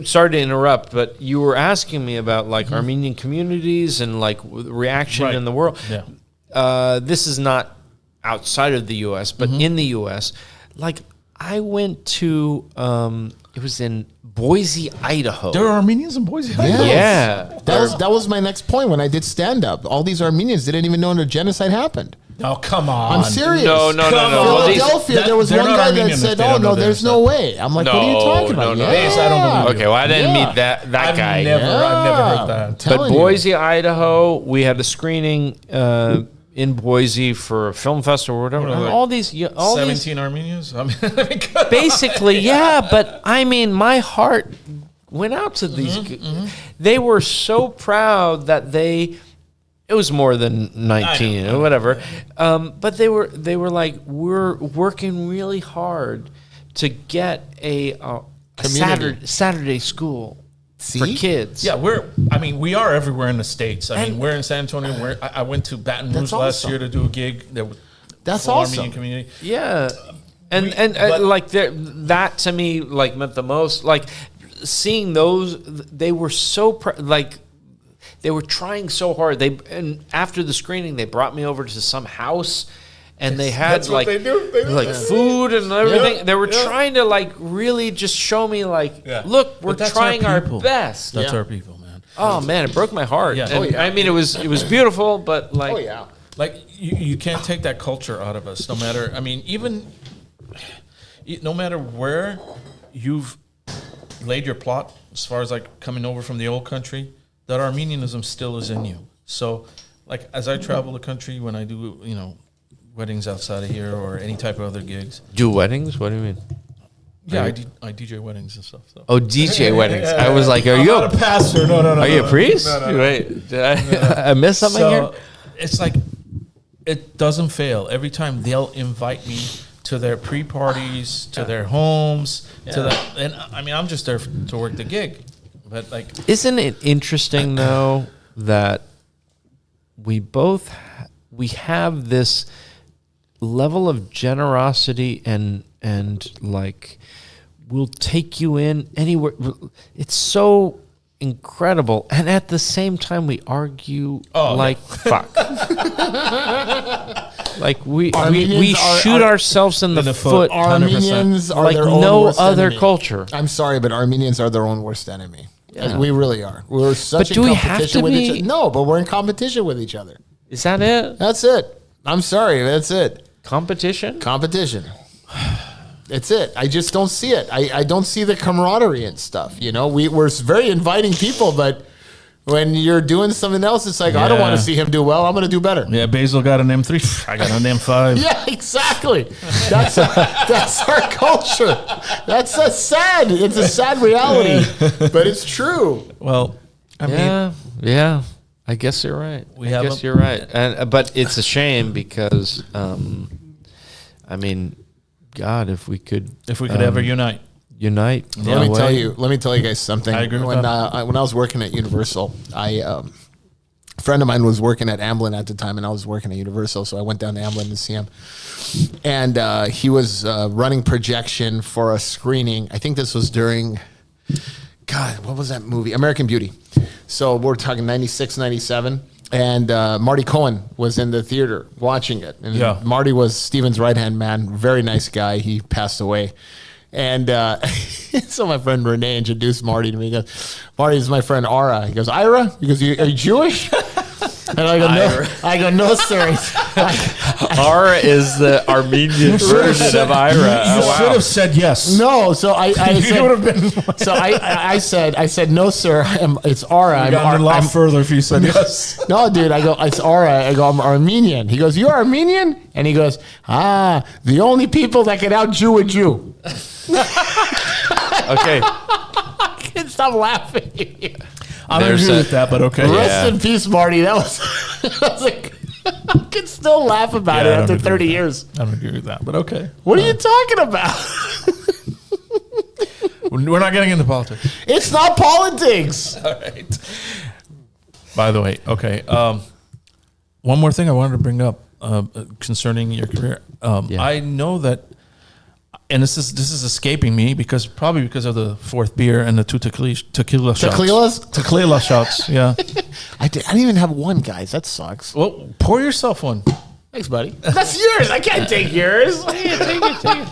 D: Sorry to interrupt, but you were asking me about, like, Armenian communities and, like, reaction
A: Right.
D: in the world.
A: Yeah.
D: This is not outside of the U.S., but in the U.S. Like, I went to, it was in Boise, Idaho.
A: There are Armenians in Boise.
B: Yes.
D: Yeah.
B: That was my next point when I did stand up. All these Armenians didn't even know the genocide happened.
A: Oh, come on.
B: I'm serious.
D: No. Well, these-
B: Philadelphia, there was
A: they're
B: one
A: not
B: guy
A: Armenian
B: that
A: if
B: said,
A: they
B: "Oh
A: don't know
B: no,
A: their
B: there's no way." I'm like, "What are you talking about?"
D: no.
A: These, I don't believe
D: Okay, well, I didn't
B: Yeah.
D: meet that
A: I've
D: guy.
A: never heard that.
B: Telling
D: But
B: you.
D: Boise, Idaho, we had a screening in Boise for a film festival or whatever. And all these
A: 17 Armenians. I mean,
D: basically, yeah. But I mean, my heart went out to these. They were so proud that they. It was more than 19 or whatever, but they were like, we're working really hard to get a Saturday school for kids.
A: Yeah, we are everywhere in the States. I mean, we're in San Antonio. I went to Baton Rouge last year to do a gig.
B: That's awesome.
A: Armenian community.
D: Yeah, and like that to me like meant the most. Like seeing those, they were so they were trying so hard. And after the screening, they brought me over to some house, and they had like food and everything.
A: Yeah,
D: they were trying to like really just show me like, look, we're trying our best.
A: That's our people, man.
D: Oh man, it broke my heart.
A: Yeah.
D: And, I mean, it was beautiful, but like,
A: like you can't take that culture out of us. No matter, I mean, no matter where you've laid your plot, as far as like coming over from the old country. That Armenianism still is in you. So, like, as I travel the country, when I do, weddings outside of here or any type of other gigs.
D: Do weddings? What do you mean?
A: Yeah, I DJ weddings and stuff. So.
D: Oh, DJ weddings. I was like, are you
A: not a pastor? No.
D: Are you a priest?
A: No.
D: Wait, did I miss something here?
A: It's like, it doesn't fail. Every time they'll invite me to their pre-parties, to their homes, and I mean, I'm just there to work the gig. But like,
D: isn't it interesting though that we have this level of generosity and like we'll take you in anywhere. It's so incredible, and at the same time we argue fuck. Like we shoot ourselves in the foot.
B: Armenians are
D: like
B: their own
D: no
B: worst
D: other
B: enemy.
D: culture.
B: I'm sorry, but Armenians are their own worst enemy.
D: Yeah.
B: We really are. We're such
D: But
B: in
D: do we have
B: competition
D: to
B: with
D: be?
B: each other. No, but we're in competition with each other.
D: Is that it?
B: That's it. I'm sorry. That's it.
D: Competition?
B: Competition. It's it. I just don't see it. I don't see the camaraderie and stuff. We're very inviting people, but when you're doing something else, it's like, I don't want to see him do well. I'm going to do better.
A: Yeah, Basil got an M3. I got an M5.
B: Yeah, exactly. That's our culture. It's a sad reality, but it's true.
A: Well, I mean,
D: yeah. I guess you're right. You're right. But it's a shame because, I mean, God, if we could
A: ever unite.
B: Let me tell you guys something.
A: I agree with
B: when
A: that.
B: when I was working at Universal, a friend of mine was working at Amblin at the time, and I was working at Universal, so I went down to Amblin to see him. And he was running projection for a screening. I think this was during, God, what was that movie? American Beauty. So we're talking 96, 97. And Marty Cohen was in the theater watching it. And Marty was Steven's right-hand man, very nice guy. He passed away. And so my friend Renee introduced Marty to me. He goes, Marty, this is my friend Ira. He goes, Ira? He goes, are you Jewish? And I go, no. I go, no, sir.
D: Ira is the Armenian version of Ira.
A: You should have said yes.
B: No, so I said, I said, no, sir. It's Ira.
A: You got a lot further if you said yes.
B: No, dude. I go, it's Ira. I go, I'm Armenian. He goes, you're Armenian? And he goes, the only people that can out-Jew a Jew.
D: Okay.
B: I can't stop laughing.
A: I don't agree with that, but okay.
B: Rest in peace, Marty. That was like, I can still laugh about it after 30 years.
A: I don't agree with that, but okay.
B: What are you talking about?
A: We're not getting into politics.
B: It's not politics.
A: All right. By the way, okay. One more thing I wanted to bring up concerning your career. I know that, and this is escaping me probably because of the fourth beer and the two tequila shots. Tequila shots, yeah.
B: I didn't even have one, guys. That sucks.
A: Well, pour yourself one.
B: Thanks, buddy. That's yours. I can't take yours. Take it.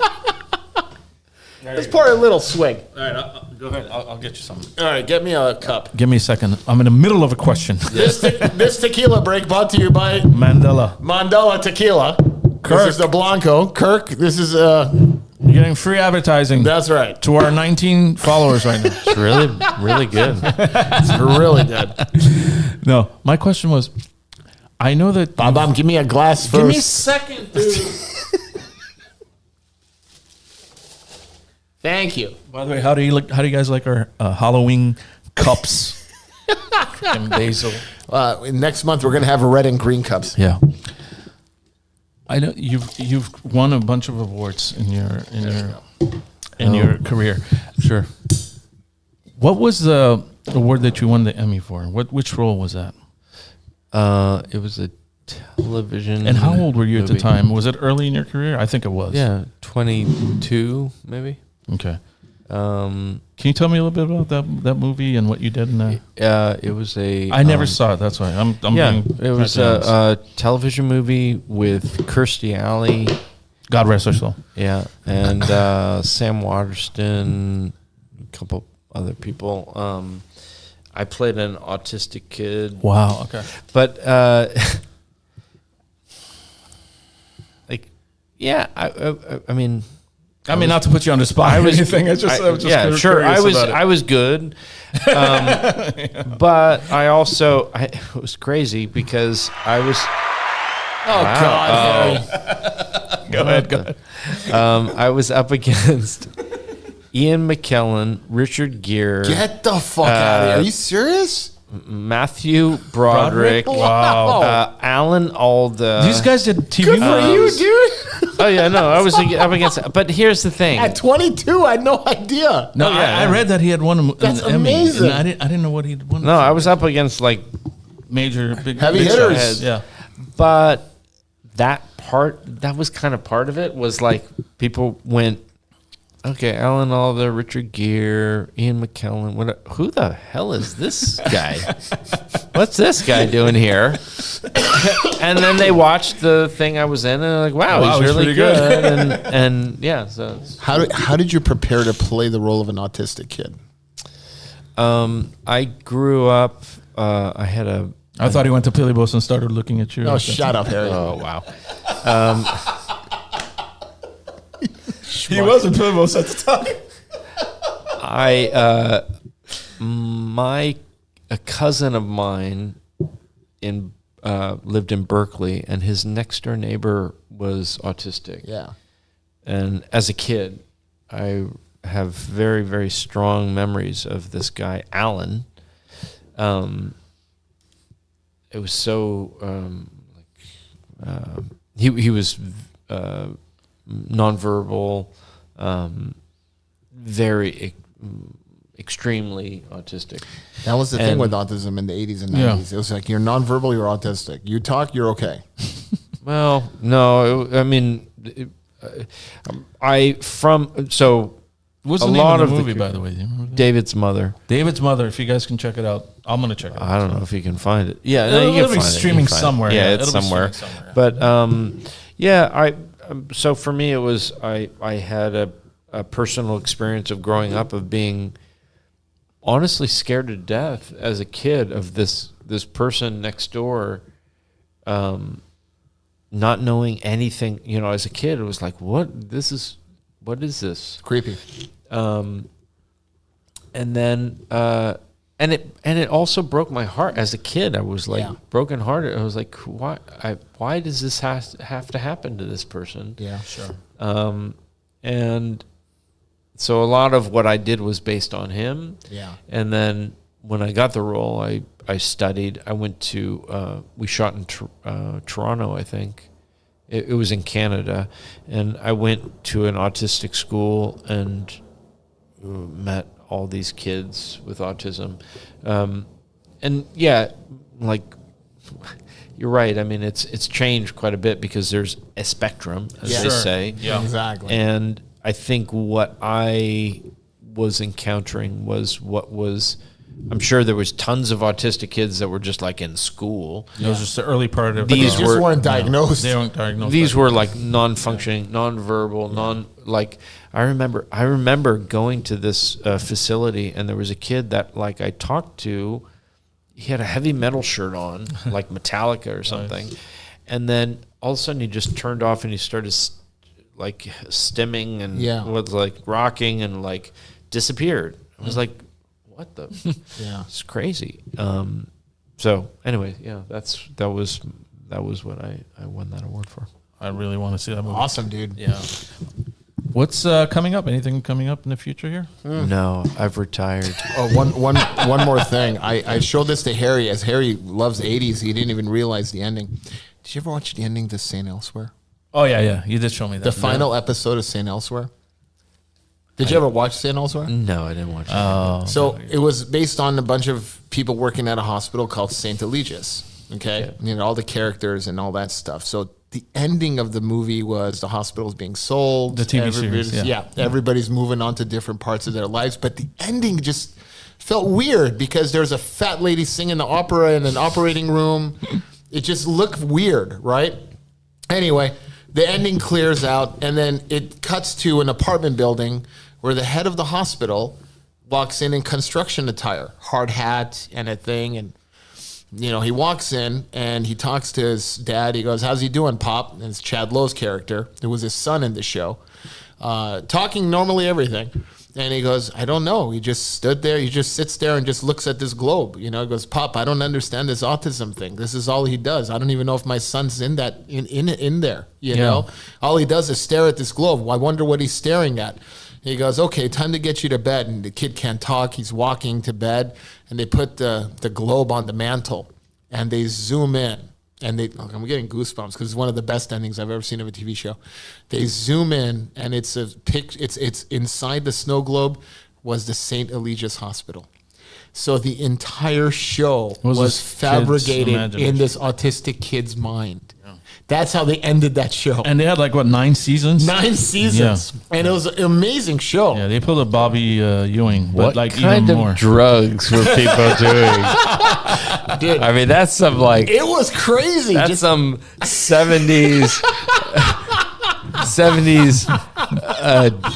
B: Let's pour a little swig.
A: All right, go ahead. I'll get you something.
B: All right, get me a cup.
A: Give me a second. I'm in the middle of a question.
B: This tequila break brought to you by Mandela Tequila.
A: Kirk.
B: This is the Blanco. Kirk, this is
A: You're getting free advertising.
B: That's right.
A: To our 19 followers right now.
D: It's really good.
B: It's really good.
A: No, my question was, I know that.
B: Bob, give me a glass first.
A: Give me a second, dude.
B: Thank you.
A: By the way, how do you guys like our Halloween cups and basil?
B: Next month we're gonna have red and green cups.
A: Yeah. I know you've won a bunch of awards in your career. Sure. What was the award that you won the Emmy for? Which role was that?
D: It was a television.
A: And how old were you at the
D: movie.
A: time? Was it early in your career? I think it was.
D: Yeah, 22 maybe.
A: Okay. Can you tell me a little bit about that movie and what you did in that?
D: It was a.
A: I never saw it. That's why I'm.
D: Yeah,
A: being
D: it was a television movie with Kirstie Alley.
A: God rest her soul.
D: Yeah, and Sam Waterston, a couple other people. I played an autistic kid.
A: Wow. Okay.
D: But like, yeah, I mean,
A: not to put you on the spot. I was anything. I was just
D: yeah, sure. I was good, but I also it was crazy because I was.
B: Oh God!
A: Go ahead.
D: I was up against Ian McKellen, Richard Gere,
B: Get the fuck out of here! Are you serious?
D: Matthew Broderick,
B: Wow.
D: Alan Alda.
A: These guys did TV.
B: Good for you, dude.
D: Oh yeah, no, I was up against. But here's the thing.
B: At 22, I had no idea.
A: No,
D: yeah.
A: I read that he had won an
B: That's
A: Emmy.
B: amazing.
A: And I didn't know what he'd won.
D: No, I was up against like
A: Major big
B: Heavy
A: big
B: hitters.
A: shots. Yeah.
D: But that was kind of part of it was like people went, okay, Alan Alda, Richard Gere, Ian McKellen. Who the hell is this guy? What's this guy doing here? And then they watched the thing I was in, and they're like, wow, he's really
A: pretty
D: good. and yeah, so
B: How did you prepare to play the role of an autistic kid?
D: I grew up. I had a.
A: I thought he went to Pilibos and started looking at you.
B: Oh, shut up, Harry.
D: Oh wow.
A: He was in Pilibos at the time.
D: A cousin of mine lived in Berkeley, and his next door neighbor was autistic.
B: Yeah.
D: And as a kid, I have very, very strong memories of this guy, Alan. It was so he was nonverbal, very extremely autistic.
B: That was the thing
D: And-
B: with autism in the 80s and
A: Yeah.
B: 90s. It was like, you're nonverbal, you're autistic. You talk, you're okay.
D: Well, no,
A: What's
D: A
A: the name
D: lot
A: of the
D: of the
A: movie,
D: cr-
A: by the way? Do you remember that?
D: David's mother.
A: David's Mother. If you guys can check it out, I'm gonna check it out.
D: I don't know if you can find it. Yeah,
A: It'll
D: you can
A: be
D: find it.
A: streaming
D: You can find it.
A: somewhere.
D: Yeah,
A: Yeah,
D: it's
A: it'll be
D: somewhere.
A: streaming somewhere,
D: But so for me, it was I had a personal experience of growing up of being honestly scared to death as a kid of this person next door, not knowing anything. You know, as a kid, it was like, what is this?
B: Creepy.
D: And then and it also broke my heart as a kid. I was like
B: Yeah.
D: brokenhearted. I was like, why does this have to happen to this person?
B: Yeah, sure.
D: And so a lot of what I did was based on him.
B: Yeah.
D: And then when I got the role, I studied. I went to we shot in Toronto, I think. It was in Canada, and I went to an autistic school and met all these kids with autism. And yeah, like you're right. I mean, it's changed quite a bit because there's a spectrum, as
B: Yeah.
D: they
A: Sure.
D: say.
A: Yeah.
B: Exactly.
D: And I think what I was encountering was I'm sure there was tons of autistic kids that were just like in school.
A: It was just the early part of
D: These
B: They just
D: were-
B: weren't diagnosed.
A: They weren't diagnosed.
D: These were like non-functioning, non-verbal, I remember going to this facility, and there was a kid that like I talked to. He had a heavy metal shirt on, like Metallica or something, and then all of a sudden he just turned off and he started like stimming and was like rocking and like disappeared. I was like, what the?
B: Yeah.
D: It's crazy. So anyway, yeah, that was
C: that was what I won that award for.
A: I really want to see that movie.
B: Awesome, dude.
A: Yeah. What's coming up? Anything coming up in the future here?
C: No, I've retired.
B: Oh, one more thing. I showed this to Harry, as Harry loves 80s. He didn't even realize the ending. Did you ever watch the ending to St. Elsewhere?
A: Oh, yeah. You did show me that.
B: The final episode of St. Elsewhere? Did you ever watch St. Elsewhere?
C: No, I didn't watch it.
A: Oh.
B: So it was based on a bunch of people working at a hospital called St. Eligius. Okay? You know, all the characters and all that stuff. So the ending of the movie was the hospital's being sold.
A: The TV series, yeah.
B: Everybody's moving on to different parts of their lives. But the ending just felt weird because there's a fat lady singing the opera in an operating room. It just looked weird, right? Anyway, the ending clears out, and then it cuts to an apartment building where the head of the hospital walks in construction attire, hard hat and a thing, and you know, he walks in and he talks to his dad. He goes, "How's he doing, Pop?" And it's Chad Lowe's character. It was his son in the show, talking normally everything. And he goes, "I don't know." He just stood there. He just sits there and just looks at this globe. You know, he goes, "Pop, I don't understand this autism thing. This is all he does. I don't even know if my son's in that in there. You know, all he does is stare at this globe. I wonder what he's staring at." He goes, "Okay, time to get you to bed." And the kid can't talk. He's walking to bed. And they put the globe on the mantle. And they zoom in. And I'm getting goosebumps because it's one of the best endings I've ever seen of a TV show. They zoom in, and it's inside the snow globe was the St. Eligius Hospital. So the entire show was fabricated in this autistic kid's mind. That's how they ended that show.
A: And they had 9 seasons?
B: 9 seasons. Yeah. And it was an amazing show.
A: Yeah, they pulled a Bobby Ewing, but
C: what
A: even
C: kind
A: more.
C: of drugs were people doing?
B: Dude,
C: I mean, that's some
B: it was crazy.
C: That's some 70s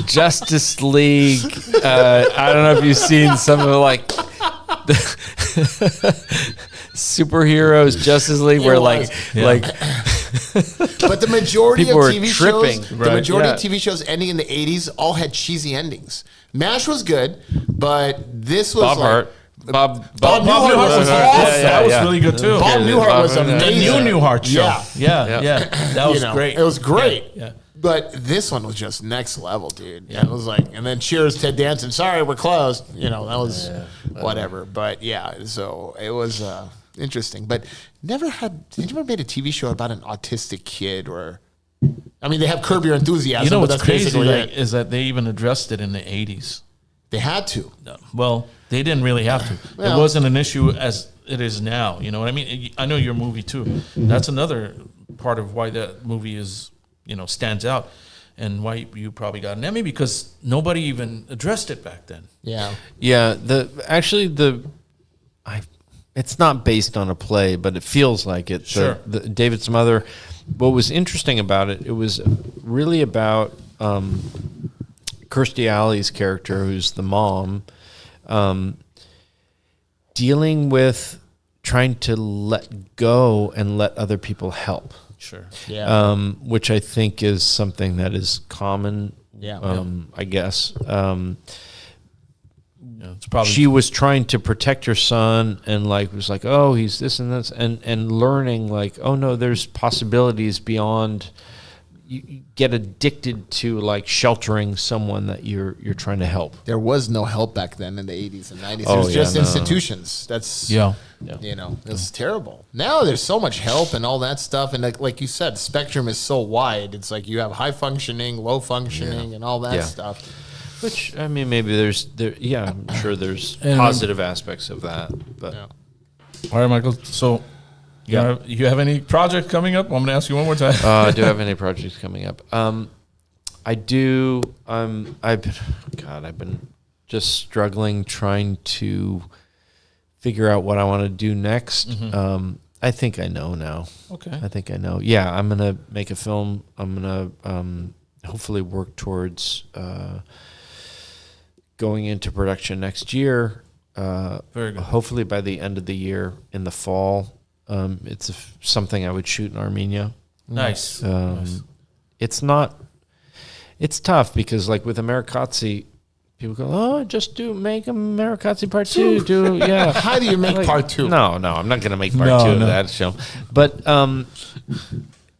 C: Justice League. I don't know if you've seen some of the superheroes Justice League where
B: but the majority
C: people
B: of
C: were
B: TV
C: tripping,
B: shows,
C: right?
B: the majority of TV shows ending in the 80s all had cheesy endings. MASH was good, but this was
C: Bob Hart.
B: Bob Newhart was awesome.
A: That was really good too.
B: Bob Newhart was
A: The
B: amazing.
A: new Newhart show. Yeah. That was great.
B: It was great.
A: Yeah.
B: But this one was just next level, dude. Yeah. It was and then cheers, Ted Danson. Sorry, we're closed. You know, that was whatever. But yeah, so it was interesting. But they never made a TV show about an autistic kid or, I mean, they have Curb Your Enthusiasm.
A: You know
B: but
A: what's
B: that's
A: crazy
B: basically it.
A: is that they even addressed it in the 80s.
B: They had to.
A: No. Well, they didn't really have to.
B: Well,
A: it wasn't an issue as it is now. You know what I mean? I know your movie too. That's another part of why that movie is, stands out, and why you probably got an Emmy, because nobody even addressed it back then.
B: Yeah.
C: Yeah. It's not based on a play, but it feels like it.
A: Sure.
C: David's mother. What was interesting about it? It was really about Kirstie Alley's character, who's the mom, dealing with trying to let go and let other people help.
A: Sure.
B: Yeah.
C: Which I think is something that is common.
B: Yeah.
C: I guess.
A: It's probably
C: She was trying to protect her son and was like, oh, he's this and this, and learning oh no, there's possibilities beyond. You get addicted to sheltering someone that you're trying to help.
B: There was no help back then in the 80s and 90s.
C: Oh,
B: it was just
C: no.
B: institutions. That's
A: Yeah.
B: it was terrible. Now there's so much help and all that stuff, and like you said, spectrum is so wide. It's you have high functioning, low functioning, and all that stuff.
C: Which, I mean, maybe I'm sure there's positive aspects of that. But
A: All right, Michael. So, you have any project coming up? I'm going to ask you one more time.
C: do I have any projects coming up? I do. I've been just struggling trying to figure out what I want to do next.
A: Mm-hmm.
C: I think I know now.
A: Okay.
C: I think I know. Yeah, I'm going to make a film. I'm going to hopefully work towards going into production next year.
A: Very good.
C: Hopefully by the end of the year, in the fall. It's something I would shoot in Armenia.
A: Nice.
C: It's tough because with Americazzi,
D: people go, oh, just make Americazzi Part 2.
B: How do you make part 2?
D: No, I'm not going to make part 2 of that film. But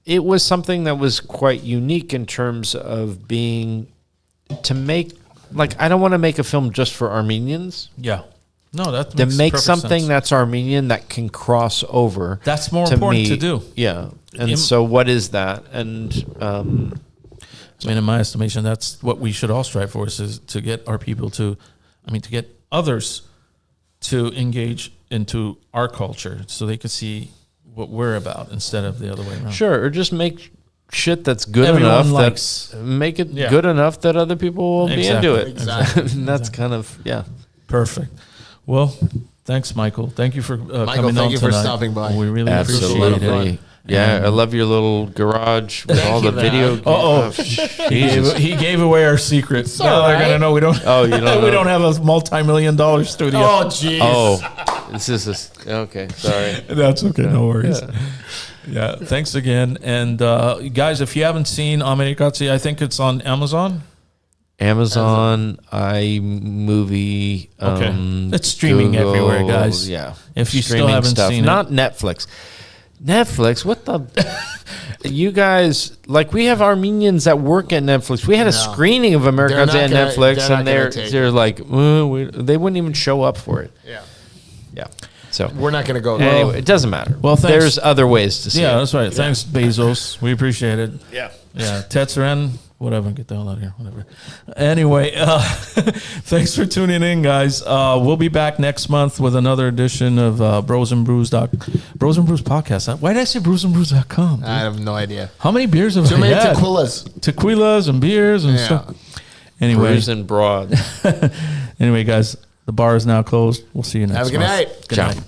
D: it was something that was quite unique in terms of being to make. Like, I don't want to make a film just for Armenians.
A: Yeah. No, that
D: To
A: makes
D: make
A: perfect
D: something
A: sense.
D: that's Armenian that can cross over.
A: That's more important to do.
D: Yeah. And so what is that? And
A: I mean, in my estimation, that's what we should all strive for, is to get our people to get others to engage into our culture so they can see what we're about instead of the other way around.
D: sure, or just make shit that's good
A: Everyone
D: enough
A: likes.
D: make it
A: Yeah.
D: good enough that other people will be into it.
B: Exactly.
D: And that's kind of,
A: Perfect. Well, thanks, Michael. Thank you for coming
B: thank
A: on
B: you for
A: tonight.
B: stopping by.
A: We really appreciate it.
D: Absolutely. Yeah, I love your little garage with all the
B: you,
D: video.
A: Oh, he gave away our secret. Now they're gonna know we don't.
D: Oh, you don't know.
A: we don't have a multi-million-dollar studio.
B: Oh, jeez.
D: Oh, this is okay. Sorry.
A: That's okay. No worries. Yeah. Thanks again. And guys, if you haven't seen Americazzi, I think it's on Amazon.
D: Amazon, iMovie.
A: Okay. It's streaming everywhere, guys.
D: Yeah.
A: If you still
D: Streaming
A: haven't seen it.
D: not Netflix. Netflix, what the? You guys, like, we have Armenians that work at Netflix. We had a screening of Americans
B: They're
D: at
B: not gonna-
D: Netflix,
B: they're not
D: and
B: gonna take
D: they're like, they wouldn't even show up for it.
B: Yeah.
D: Yeah. So
B: We're not going to go.
D: anyway, it doesn't matter.
A: Well, thanks.
D: There's other ways to see
A: Yeah,
D: it.
A: that's right. Thanks, Bezos. We appreciate it.
D: Yeah.
A: Yeah, Tetsuren, whatever. Get the hell out of here. Whatever. Anyway, thanks for tuning in, guys. We'll be back next month with another edition of Bros and Brews podcast. Why did I say brewsandbrews.com?
B: I have no idea.
A: How many beers have
B: Too
A: I
B: many
A: had? Tequilas and beers and
B: Yeah.
A: stuff. Anyway,
D: Brews and broad.
A: anyway, guys, the bar is now closed. We'll see you next
B: Have a good
A: month.
B: night.
A: Good
D: Ciao.
A: night.